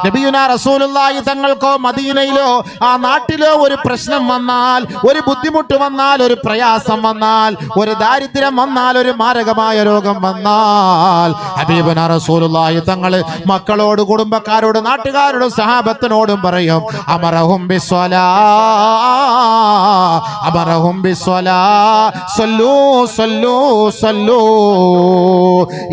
നബിയുനാ റസൂലുള്ളാഹി തങ്ങൾക്കോ മദീനയിലോ ആ നാട്ടിലോ ഒരു പ്രശ്നം വന്നാൽ, ഒരു ബുദ്ധിമുട്ട് വന്നാൽ, ഒരു പ്രയാസം വന്നാൽ, ഒരു ദാരിദ്ര്യം വന്നാൽ, ഒരു മാരകമായ രോഗം വന്നാൽ ഹബീബുനാ റസൂലുള്ളാഹി തങ്ങൾ മക്കളോട്, കുടുംബക്കാരോട്, നാട്ടുകാരോടും സഹാബത്തിനോടും പറയും, അമറഹും ബിസ്സലാ, അമറഹും ബിസ്സലാ, സല്ലൂ സല്ലൂ സല്ലൂ.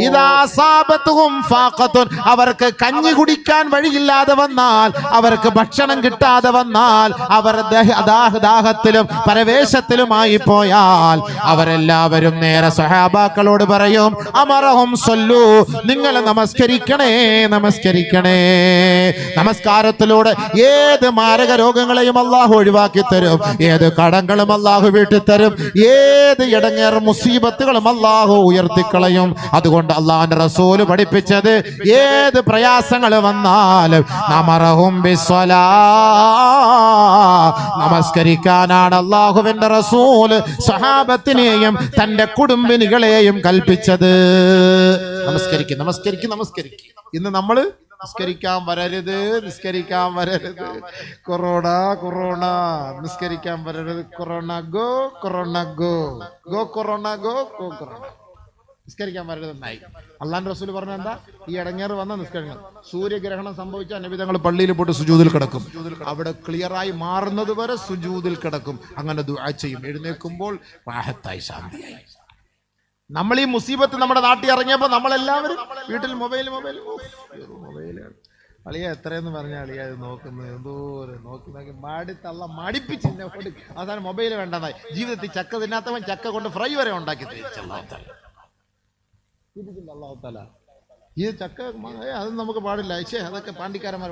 ഇദാ അസാബത്തുഹും ഫാഖത്തുൻ, അവർക്ക് കഞ്ഞി കുടിക്കാൻ വഴിയില്ലാതെ വന്നാൽ, അവർക്ക് ഭക്ഷണം കിട്ടാതെ വന്നാൽ, അവർ ദാഹത്തിലും പരവേശത്തിലുമായി പോയാൽ അവരെല്ലാവരും നേരെ സഹാബാക്കളോട് പറയും, അമറഹും സല്ലൂ, നിങ്ങൾ നമസ്കരിക്കണേ, നമസ്കരിക്കണേ. നമസ്കാരത്തിലൂടെ ഏത് മാരക രോഗങ്ങളെയും അല്ലാഹു ഒഴിവാക്കി തരും. ഏത് കട ദുഃഖങ്ങളും അല്ലാഹു വീട്ടിത്തരും. ഏത് ഇടങ്ങേറും മുസീബത്തുകളും അല്ലാഹു ഉയർത്തിക്കളയും. അതുകൊണ്ട് അല്ലാഹുവിന്റെ റസൂൽ പഠിപ്പിച്ചത് ഏത് പ്രയാസങ്ങൾ വന്നാലും നമറഹും ബിസ്സലാ, നമസ്കരിക്കാനാണ് അല്ലാഹുവിന്റെ റസൂൽ സഹാബത്തിനെയും തന്റെ കുടുംബിനികളെയും കൽപ്പിച്ചത്. നമസ്കരിക്കും നമസ്കരിക്കും നമസ്കരിക്കും. ഇന്ന് നമ്മള് നിസ്കരിക്കാൻ വരരുത്, നിസ്കരിക്കാൻ വരരുത്, കൊറോണ കൊറോണ, നിസ്കരിക്കാൻ വരരുത്, corona go, corona go, go corona go, go corona. നിസ്കരിക്കാൻ വരരുതെന്നായി. അള്ളാന്റെ റസൂൽ പറഞ്ഞ എന്താ? ഈ ഇടങ്ങേറ് വന്ന നിസ്കരിക്കണം. സൂര്യഗ്രഹണം സംഭവിച്ച നബി തങ്ങൾ പള്ളിയിൽ പോയിട്ട് സുജൂദിൽ കിടക്കും. അവിടെ ക്ലിയറായി മാറുന്നത് വരെ സുജൂദിൽ കിടക്കും. അങ്ങനെ ദുആ ചെയ്യും. എഴുന്നേൽക്കുമ്പോൾ റാഹത്തായി, ശാന്തിയായി. നമ്മൾ ഈ മുസീബത്ത് നമ്മുടെ നാട്ടിൽ ഇറങ്ങിയപ്പോൾ നമ്മളെല്ലാവരും വീട്ടിൽ മൊബൈൽ അളിയ എത്രയെന്ന് പറഞ്ഞാൽ അളിയ അത് നോക്കുന്നത് എന്തോ നോക്കി നോക്കി മടിപ്പിച്ച് അവസാനം മൊബൈൽ വേണ്ടെന്നായി. ജീവിതത്തിൽ ചക്ക തിന്നാത്തവൻ ചക്ക കൊണ്ട് ഫ്രൈ വരെ ഉണ്ടാക്കി അല്ലാഹുതആല. ഈ ചക്ക അത് നമുക്ക് പാടില്ല. അതൊക്കെ പാണ്ടിക്കാരന്മാർ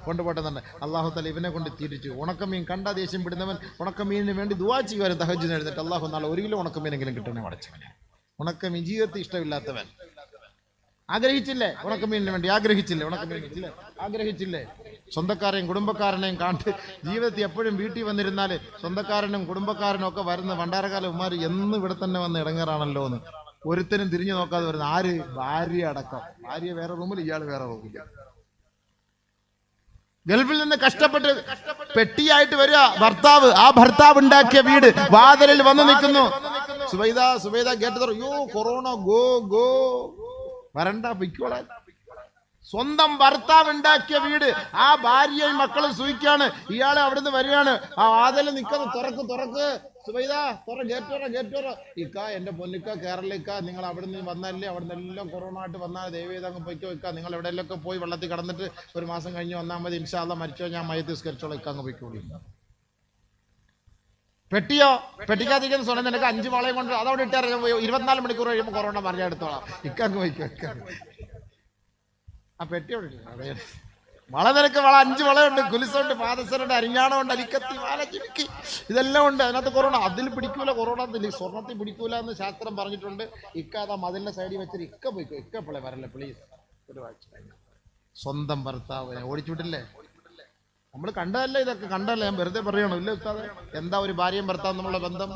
കൊണ്ടുപോട്ടെന്നുണ്ട്. അല്ലാഹുതആല ഇവനെ കൊണ്ട് തിരിച്ചു. ഉണക്കമീൻ കണ്ട ദേഷ്യം പിടുന്നവൻ ഉണക്കമീനിന് വേണ്ടി ദുആ ചെയ്യുവാനും തഹജ്ജുദ് എഴുന്നിട്ട് അല്ലാഹു നാളെ 1 കിലോ ഉണക്കമീനെങ്കിലും കിട്ടണേ അടച്ചവനെ. ഉണക്കമീൻ ജീവിതത്തിൽ ഇഷ്ടമില്ലാത്തവൻ ആഗ്രഹിച്ചില്ലേ? ഉണക്കമീനിന് വേണ്ടി ആഗ്രഹിച്ചില്ലേ? ഉണക്കമീൻ ആഗ്രഹിച്ചില്ലേ? സ്വന്തക്കാരെയും കുടുംബക്കാരനെയും കാണ്ട് ജീവിതത്തിൽ എപ്പോഴും വീട്ടിൽ വന്നിരുന്നാല് സ്വന്തക്കാരനും കുടുംബക്കാരനും ഒക്കെ വരുന്ന ഭണ്ഡാരകാല ഉമ്മാർ എന്ന് ഇവിടെ തന്നെ വന്ന് ഇടങ്ങേറാണല്ലോ എന്ന് ഒരുത്തനും തിരിഞ്ഞു നോക്കാതെ വരുന്ന ആര്? ഭാര്യ അടക്കം. ഭാര്യ വേറെ റൂമിൽ, ഇയാൾ വേറെ റൂമില്ല. ഗൾഫിൽ നിന്ന് കഷ്ടപ്പെട്ട് പെട്ടിയായിട്ട് വരിക ഭർത്താവ്. ആ ഭർത്താവ് ഉണ്ടാക്കിയ വീട് വാതിലിൽ വന്ന് നിൽക്കുന്നു. സുബൈദ കേട്ട് യോ കൊറോണ ഗോ ഗോ, വരണ്ട പൊയ്ക്കോളെ. സ്വന്തം ഭർത്താവ് ഉണ്ടാക്കിയ വീട്, ആ ഭാര്യയും മക്കളും സൂയിക്കാണ്. ഇയാളെ അവിടുന്ന് വരികയാണ്. ആ വാതിൽ നിൽക്കുന്നു. തുറക്ക് സുബൈദ, ഗേറ്റോറ. ഇക്ക, എന്റെ പൊന്നിക്ക, കേരളിക്ക, നിങ്ങൾ അവിടുന്ന് വന്നല്ലേ, അവിടുന്ന് എല്ലാം കൊറോണ ആയിട്ട് വന്നാൽ ദയവേദ അങ്ങ് പൊയ്ക്കോ ഇക്ക. നിങ്ങൾ എവിടെയെല്ലാം പോയി വെള്ളത്തിൽ കടന്നിട്ട് 1 മാസം കഴിഞ്ഞ് വന്നാൽ മതി. ഇൻഷാ അല്ലാഹ് മരിച്ചോ ഞാൻ മയ്യത്ത് നിസ്കരിച്ചോളാം ഇക്ക, അങ്ങ് പൊയ്ക്കോളി. പെട്ടിക്കകത്തേക്ക് സ്വന്തം നിനക്ക് 5 വളയും കൊണ്ട് അതവിടെ ഇട്ടാൽ 24 മണിക്കൂർ കഴിയുമ്പോൾ കൊറോണ പറഞ്ഞ എടുത്തോളാം ഇക്ക, അങ്ങ് പൊയ്ക്കോ ഇക്ക. ആ പെട്ടി അവിടെ വള, നിനക്ക് 5 വളയുണ്ട്, കുലിസുണ്ട്, പാദസരുണ്ട്, അരിഞ്ഞാണമുണ്ട്, അരിക്കത്തി, വാല, ചിരിക്കി, ഇതെല്ലാം ഉണ്ട്. അതിനകത്ത് കൊറോണ. അതിൽ പിടിക്കൂല കൊറോണ, സ്വർണ്ണത്തിൽ പിടിക്കൂല എന്ന് ശാസ്ത്രം പറഞ്ഞിട്ടുണ്ട്. ഇക്ക അതാ മതിലിന്റെ സൈഡിൽ വെച്ചിട്ട് ഇക്ക പോയിക്കോ, ഇക്ക പിള്ളേ വരല്ലേ പ്ലീസ്. സ്വന്തം ഭർത്താവിനെ ഓടിച്ചുവിട്ടില്ലേ? നമ്മൾ കണ്ടതല്ലേ ഇതൊക്കെ? കണ്ടല്ലേ? ഞാൻ വെറുതെ പറയണോ? ഇല്ല ഉസ്താദേ. എന്താ ഒരു ഭാര്യയും ഭർത്താവും നമ്മളുടെ ബന്ധം?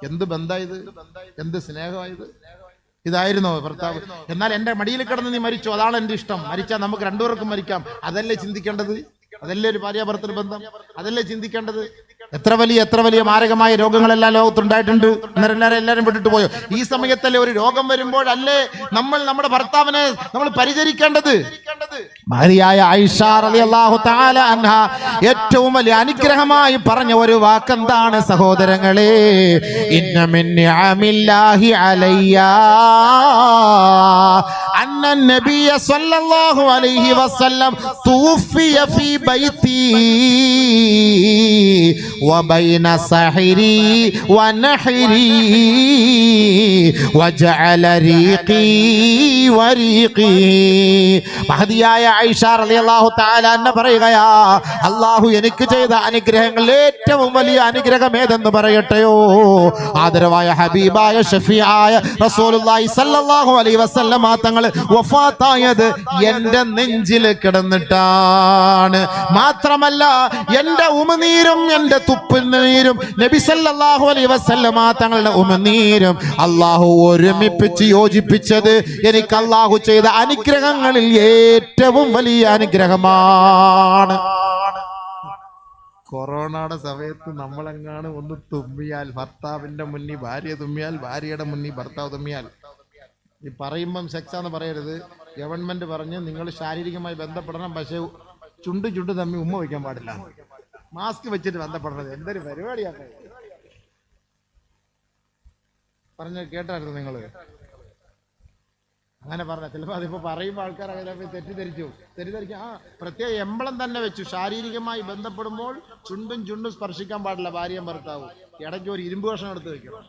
എന്ത് ബന്ധമായത്? എന്ത് സ്നേഹമായത്? ഇതായിരുന്നോ ഭർത്താവ്? എന്നാൽ എന്റെ മടിയിൽ കിടന്ന് നീ മരിച്ചു, അതാണ് എന്റെ ഇഷ്ടം. മരിച്ചാൽ നമുക്ക് 2 പേർക്കും മരിക്കാം. അതല്ലേ ചിന്തിക്കേണ്ടത്? അതല്ലേ ഒരു ഭാര്യ ഭർത്തൃ ബന്ധം? അതല്ലേ ചിന്തിക്കേണ്ടത്? എത്ര വലിയ മാരകമായ രോഗങ്ങളെല്ലാം ലോകത്തുണ്ടായിട്ടുണ്ട്. എല്ലാവരും വിട്ടിട്ട് പോയോ? ഈ സമയത്തല്ലേ ഒരു രോഗം വരുമ്പോഴല്ലേ നമ്മൾ നമ്മുടെ ഭർത്താവിനെ നമ്മൾ പരിചരിക്കേണ്ടത്? ഭാര്യയായ ആയിഷ റളിയല്ലാഹു തആല അൻഹ ഏറ്റവും വലിയ അനുഗ്രഹമായി പറഞ്ഞ ഒരു വാക്കെന്താണ് സഹോദരങ്ങളെ? ഇന്ന മിൻ നിഅമില്ലാഹി അലയ്യ അന്ന നബിയ സല്ലല്ലാഹു അലൈഹി വസല്ലം തുഫിയ ഫീ ബൈതി വബൈന സഹരി വനഹരി വജഅല റീഖി വരീഖി. മഹദിയായ ആയിഷ റളിയല്ലാഹു തആല അൻഹ പറയുകയാ, അല്ലാഹു എനിക്ക് ചെയ്ത അനുഗ്രഹങ്ങളിൽ ഏറ്റവും വലിയ അനുഗ്രഹം ഏതെന്ന് പറയട്ടെയോ? ആദരവായ ഹബീബായ ഷഫീആയ റസൂലുള്ളാഹി സ്വല്ലല്ലാഹു അലൈഹി വസല്ലം തങ്ങൾ വഫാത്തായത് എന്റെ നെഞ്ചിൽ കിടന്നിട്ടാണ്. മാത്രമല്ല എന്റെ ഉമിനീരും എന്റെ തുപ്പുനീരും നബി സല്ലല്ലാഹു അലൈഹി വസല്ലം തങ്ങളുടെ ഉമിനീരും അല്ലാഹു ഒരുമിപ്പിച്ച് യോജിപ്പിച്ചത് എനിക്ക് അല്ലാഹു ചെയ്ത അനുഗ്രഹങ്ങളിൽ ഏറ്റവും വലിയ അനുഗ്രഹമാണ്. കൊറോണയുടെ സമയത്ത് നമ്മളെങ്ങാണ് ഒന്ന് തുമ്മിയാൽ, ഭർത്താവിന്റെ മുന്നിൽ ഭാര്യ തുമ്മിയാൽ, ഭാര്യയുടെ മുന്നിൽ ഭർത്താവ് തുമ്മിയാൽ, ഈ പറയുമ്പം സെക്സാന്ന് പറയരുത്. ഗവൺമെന്റ് പറഞ്ഞ് നിങ്ങൾ ശാരീരികമായി ബന്ധപ്പെടണം, പക്ഷെ ചുണ്ട് തമ്മി ഉമ്മ വയ്ക്കാൻ പാടില്ല. മാസ്ക് വെച്ചിട്ട് ബന്ധപ്പെടുന്നത് എന്തൊരു പരിപാടിയാണ് പറഞ്ഞ കേട്ടായിരുന്നു നിങ്ങൾ? അങ്ങനെ പറഞ്ഞ ചിലപ്പോൾ അതിപ്പോ പറയുമ്പോൾ ആൾക്കാർ അങ്ങനെ തെറ്റിദ്ധരിക്കും. ആ പ്രത്യേക എംബ്ലം തന്നെ വെച്ചു. ശാരീരികമായി ബന്ധപ്പെടുമ്പോൾ ചുണ്ടും സ്പർശിക്കാൻ പാടില്ല ഭാര്യയും ഭർത്താവും. ഇടയ്ക്ക് ഒരു ഇരുമ്പ് കഷ്ണം എടുത്ത് വെക്കണം.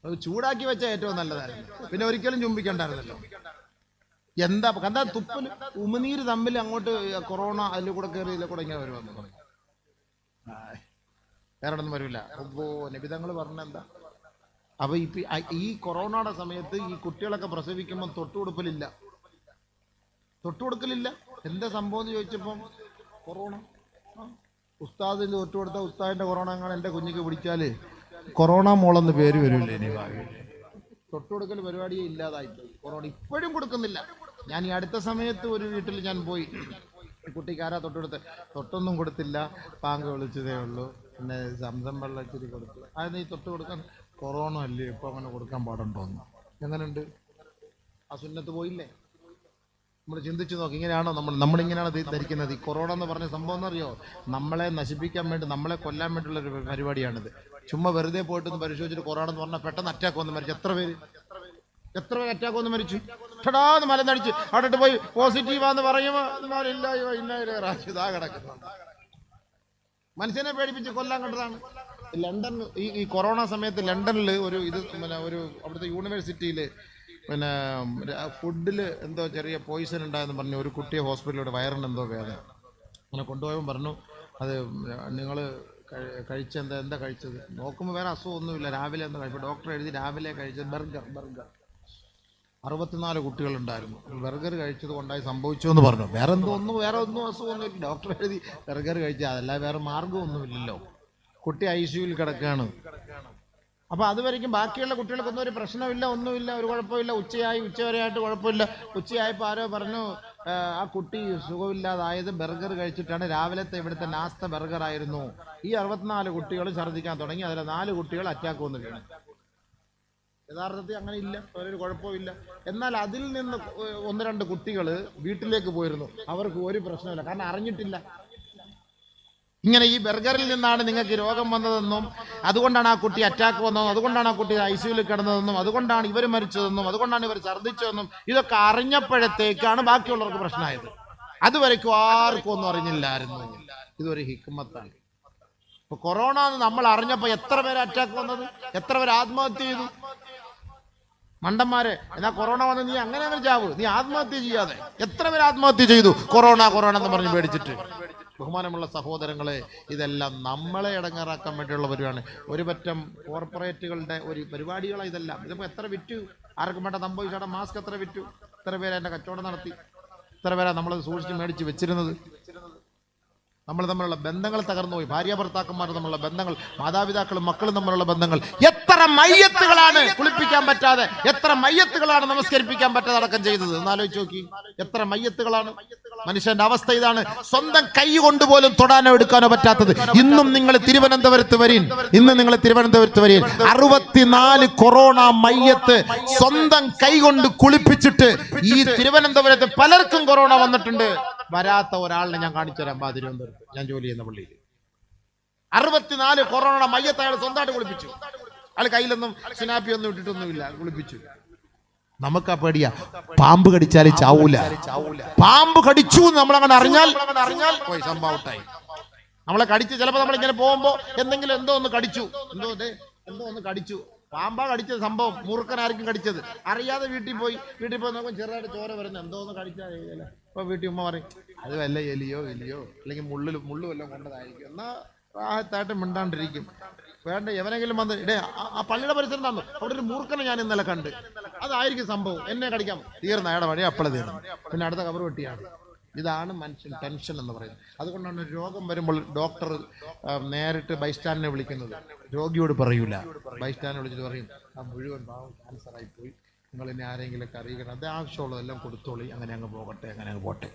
അത് ചൂടാക്കി വെച്ചാൽ ഏറ്റവും നല്ലതായിരുന്നു. പിന്നെ ഒരിക്കലും ചുംബിക്കണ്ടായിരുന്നല്ലോ. എന്താ തുപ്പല് ഉമിനീര് തമ്മിൽ അങ്ങോട്ട് കൊറോണ അതിൽ കൂടെ കയറി ഇതിലെ കൂടെ ഇങ്ങനെ വരുമെന്ന് പറഞ്ഞു. വേറെ ഒന്നും വരില്ല. അപ്പോ നബിതങ്ങൾ പറഞ്ഞ എന്താ? അപ്പൊ ഈ കൊറോണയുടെ സമയത്ത് ഈ കുട്ടികളൊക്കെ പ്രസവിക്കുമ്പോൾ തൊട്ടുകൊടുക്കലില്ല. എന്താ സംഭവം എന്ന് ചോദിച്ചപ്പം കൊറോണ. ഉസ്താദിന് തൊട്ടുകൊടുത്ത ഉസ്താദിന്റെ കൊറോണ അങ്ങനെ എൻ്റെ കുഞ്ഞിക്ക് പിടിച്ചാല് കൊറോണ മോളെന്ന് പേര് വരില്ലേ ഇനി ഭാവിയിൽ. തൊട്ടുകൊടുക്കൽ പരിപാടിയെ ഇല്ലാതായിപ്പോയി. കൊറോണ ഇപ്പോഴും കൊടുക്കുന്നില്ല. ഞാൻ ഈ അടുത്ത സമയത്ത് ഒരു വീട്ടിൽ ഞാൻ പോയി, കുട്ടിക്കാരാ തൊട്ടുകൊടുത്ത്, തൊട്ടൊന്നും കൊടുത്തില്ല, പാങ്ക് വിളിച്ചതേ ഉള്ളൂ, പിന്നെ സംസം വെള്ളം ഇച്ചിരി കൊടുത്തു. അതിന് ഈ തൊട്ട് കൊടുക്കാൻ കൊറോണ അല്ലേ, ഇപ്പൊ അങ്ങനെ കൊടുക്കാൻ പാടുണ്ടോന്ന്. എങ്ങനെയുണ്ട്? ആ സുന്നത്ത് പോയില്ലേ? നമ്മൾ ചിന്തിച്ചു നോക്കി. ഇങ്ങനെയാണോ നമ്മളിങ്ങനെയാണ് ധരിക്കുന്നത്? ഈ കൊറോണ എന്ന് പറഞ്ഞ സംഭവം എന്നറിയോ? നമ്മളെ നശിപ്പിക്കാൻ വേണ്ടി, നമ്മളെ കൊല്ലാൻ വേണ്ടിയുള്ള ഒരു പരിപാടിയാണിത്. ചുമ്മാ വെറുതെ പോയിട്ടൊന്ന് പരിശോധിച്ചിട്ട് കൊറോണ എന്ന് പറഞ്ഞാൽ പെട്ടെന്ന് അറ്റാക്ക് വന്ന് മരിച്ചു. എത്ര പേര് അറ്റാക്ക് വന്ന് മരിച്ചു? ടാന്ന് മലന്നടിച്ച് അവിടെ പോയി പോസിറ്റീവാന്ന് പറയുമ്പോൾ ഇതാ കിടക്കുന്നു. മനുഷ്യനെ പേടിപ്പിച്ച് കൊല്ലാൻ കണ്ടതാണ്. ലണ്ടൻ ഈ കൊറോണ സമയത്ത് ലണ്ടനിൽ ഒരു അവിടുത്തെ യൂണിവേഴ്സിറ്റിയിൽ പിന്നെ ഫുഡിൽ എന്തോ ചെറിയ പോയിസൺ ഉണ്ടായെന്ന് പറഞ്ഞു ഒരു കുട്ടിയെ ഹോസ്പിറ്റലിലൂടെ വയറിന് എന്തോ വേദന. അങ്ങനെ കൊണ്ടുപോയപ്പോൾ പറഞ്ഞു, അത് നിങ്ങൾ എന്താ കഴിച്ചത്? നോക്കുമ്പോൾ വേറെ അസുഖമൊന്നുമില്ല, രാവിലെ എന്താ കഴിച്ചത്? ഡോക്ടർ എഴുതി രാവിലെ കഴിച്ചത് ബർഗർ. 64 കുട്ടികളുണ്ടായിരുന്നു. ബർഗർ കഴിച്ചത് കൊണ്ടായി സംഭവിച്ചു എന്ന് പറഞ്ഞു. വേറെ ഒന്നും അസുഖമൊന്നുമില്ല. ഡോക്ടർ എഴുതി ബർഗർ കഴിച്ചാൽ അതല്ല, വേറെ മാർഗമൊന്നുമില്ലല്ലോ. കുട്ടി ICUവിൽ കിടക്കുകയാണ്. അപ്പൊ അതുവരെയ്ക്കും ബാക്കിയുള്ള കുട്ടികൾക്കൊന്നും ഒരു പ്രശ്നമില്ല, ഒന്നുമില്ല, ഒരു കുഴപ്പമില്ല. ഉച്ചവരെയായിട്ട് കുഴപ്പമില്ല. ഉച്ചയായപ്പോൾ ആരോ പറഞ്ഞു ആ കുട്ടി സുഖമില്ലാതായത് ബർഗർ കഴിച്ചിട്ടാണ്. രാവിലത്തെ ഇവിടുത്തെ നാസ്ത ബർഗർ ആയിരുന്നു. ഈ 64 കുട്ടികൾ ഛർദ്ദിക്കാൻ തുടങ്ങി. അതിലെ 4 കുട്ടികൾ അറ്റാക്ക് വന്നു വീണു. യഥാർത്ഥത്തിൽ അങ്ങനെ ഇല്ല, ഒരു കുഴപ്പമില്ല. എന്നാൽ അതിൽ നിന്ന് 1-2 കുട്ടികൾ വീട്ടിലേക്ക് പോയിരുന്നു. അവർക്ക് ഒരു പ്രശ്നമില്ല, കാരണം അറിഞ്ഞിട്ടില്ല ഇങ്ങനെ ഈ ബർഗറിൽ നിന്നാണ് നിങ്ങൾക്ക് രോഗം വന്നതെന്നും, അതുകൊണ്ടാണ് ആ കുട്ടി അറ്റാക്ക് വന്നതെന്നും, അതുകൊണ്ടാണ് ആ കുട്ടി ICUവിൽ കിടന്നതെന്നും, അതുകൊണ്ടാണ് ഇവർ മരിച്ചതെന്നും, അതുകൊണ്ടാണ് ഇവർ ഛർദ്ദിച്ചതെന്നും ഇതൊക്കെ അറിഞ്ഞപ്പോഴത്തേക്കാണ് ബാക്കിയുള്ളവർക്ക് പ്രശ്നമായത്. അതുവരയ്ക്കും ആർക്കും ഒന്നും അറിഞ്ഞില്ലായിരുന്നു. ഇതൊരു ഹിക്മത്താണ്. ഇപ്പൊ കൊറോണ എന്ന് നമ്മൾ അറിഞ്ഞപ്പോ എത്ര പേര് അറ്റാക്ക് വന്നത്, എത്ര പേര് ആത്മഹത്യ ചെയ്തു? മണ്ടന്മാരെ, എന്നാ കൊറോണ വന്ന് നീ അങ്ങനെ ചാവ്, നീ ആത്മഹത്യ ചെയ്യാതെ. എത്ര പേര് ആത്മഹത്യ ചെയ്തു കൊറോണ എന്ന് പറഞ്ഞ് പേടിച്ചിട്ട്? ബഹുമാനമുള്ള സഹോദരങ്ങളെ, ഇതെല്ലാം നമ്മളെ ഇടങ്ങേറാക്കാൻ വേണ്ടിയുള്ള പരിപാടിയാണ്. ഒരു പറ്റം കോർപ്പറേറ്റുകളുടെ ഒരു പരിപാടികളാണ് ഇതെല്ലാം. ഇതിപ്പോൾ എത്ര വിറ്റു? ആർക്കും വേണ്ട സംഭവിച്ചാടെ മാസ്ക് എത്ര വിറ്റു? എത്ര പേര് അതിൻ്റെ കച്ചവടം നടത്തി? എത്ര പേരാ നമ്മൾ സൂക്ഷിച്ച് മേടിച്ച് വെച്ചിരുന്നത്? നമ്മൾ തമ്മിലുള്ള ബന്ധങ്ങൾ തകർന്നു പോയി. ഭാര്യ ഭർത്താക്കന്മാർ തമ്മിലുള്ള ബന്ധങ്ങൾ, മാതാപിതാക്കളും മക്കളും തമ്മിലുള്ള ബന്ധങ്ങൾ. എത്ര മയ്യത്തുകളാണ് കുളിപ്പിക്കാൻ പറ്റാതെ, എത്ര മയ്യത്തുകളാണ് നമസ്കരിപ്പിക്കാൻ പറ്റാതെ അടക്കം ചെയ്തത്? എന്നാലോചിച്ച് നോക്കി. എത്ര മയ്യത്തുകളാണ്. മനുഷ്യന്റെ അവസ്ഥ ഇതാണ്. സ്വന്തം കൈ കൊണ്ടുപോലും തൊടാനോ എടുക്കാനോ പറ്റാത്തത്. ഇന്നും നിങ്ങൾ തിരുവനന്തപുരത്ത് വരീൻ, 64 കൊറോണ മയ്യത്ത് സ്വന്തം കൈ കൊണ്ട് കുളിപ്പിച്ചിട്ട് ഈ തിരുവനന്തപുരത്ത് പലർക്കും കൊറോണ വന്നിട്ടുണ്ട്. വരാത്ത ഒരാളിനെ ഞാൻ കാണിച്ചു തരാം. തിരുവനന്തപുരത്ത് ഞാൻ ജോലി ചെയ്യുന്ന പള്ളിയിൽ 64 കൊറോണ മയ്യത്ത് അയാൾ സ്വന്തമായിട്ട് കുളിപ്പിച്ചു. അയാൾ കയ്യിലൊന്നും സ്നാപ്പി ഒന്നും ഇട്ടിട്ടൊന്നുമില്ല, കുളിപ്പിച്ചു. നമുക്ക് ആ പേടിയാ, പാമ്പ് കടിച്ചാൽ ചാവൂല. പാമ്പ് കടിച്ചു നമ്മളങ്ങനെ അറിഞ്ഞാൽ പോയി സംഭവത്തായി. നമ്മളെ കടിച്ച് ചിലപ്പോൾ നമ്മളിങ്ങനെ പോകുമ്പോ എന്തോ ഒന്ന് കടിച്ചു, എന്തോ ഒന്ന് കടിച്ചു. പാമ്പാ കടിച്ചത് സംഭവം. മൂർഖനായിരിക്കും കടിച്ചത്. അറിയാതെ വീട്ടിൽ പോയി നോക്കുമ്പോൾ ചെറുതായിട്ട് ചോര വരുന്നത്. എന്തോ ഒന്ന് കടിച്ചാൽ ഇപ്പൊ വീട്ടിൽ ഉമ്മ പറയും, അത് വല്ല എലിയോ അല്ലെങ്കിൽ മുള്ളു വല്ലതും കൊണ്ടതായിരിക്കും. എന്നാ റാഹത്തായിട്ട് മിണ്ടാണ്ടിരിക്കും. വേണ്ട എവനെങ്കിലും വന്ന് ആ പള്ളിയുടെ പരിസരം തന്നു, അവിടെ ഒരു മൂർഖനെ ഞാൻ ഇന്നലെ കണ്ട്, അതായിരിക്കും സംഭവം, എന്നെ കടിക്കാം. തീർന്ന അയാളുടെ വഴി അപ്പളെ തീർന്നു. പിന്നെ അടുത്ത കവർ വെട്ടിയാണ്. ഇതാണ് മനുഷ്യൻ ടെൻഷൻ എന്ന് പറയുന്നത്. അതുകൊണ്ടാണ് രോഗം വരുമ്പോൾ ഡോക്ടർ നേരിട്ട് ബൈസ്റ്റാൻഡിനെ വിളിക്കുന്നത്. രോഗിയോട് പറയൂല, ബൈസ്റ്റാൻഡിനെ വിളിച്ചിട്ട് പറയും, ആ മുഴുവൻ പാവം ക്യാൻസറായി പോയി, നിങ്ങൾ ഇനി ആരെങ്കിലുമൊക്കെ അറിയിക്കണം, അത് ആവശ്യമുള്ളതെല്ലാം കൊടുത്തോളി, അങ്ങനെ അങ്ങ് പോകട്ടെ, അങ്ങനെ അങ്ങ് പോട്ടെ.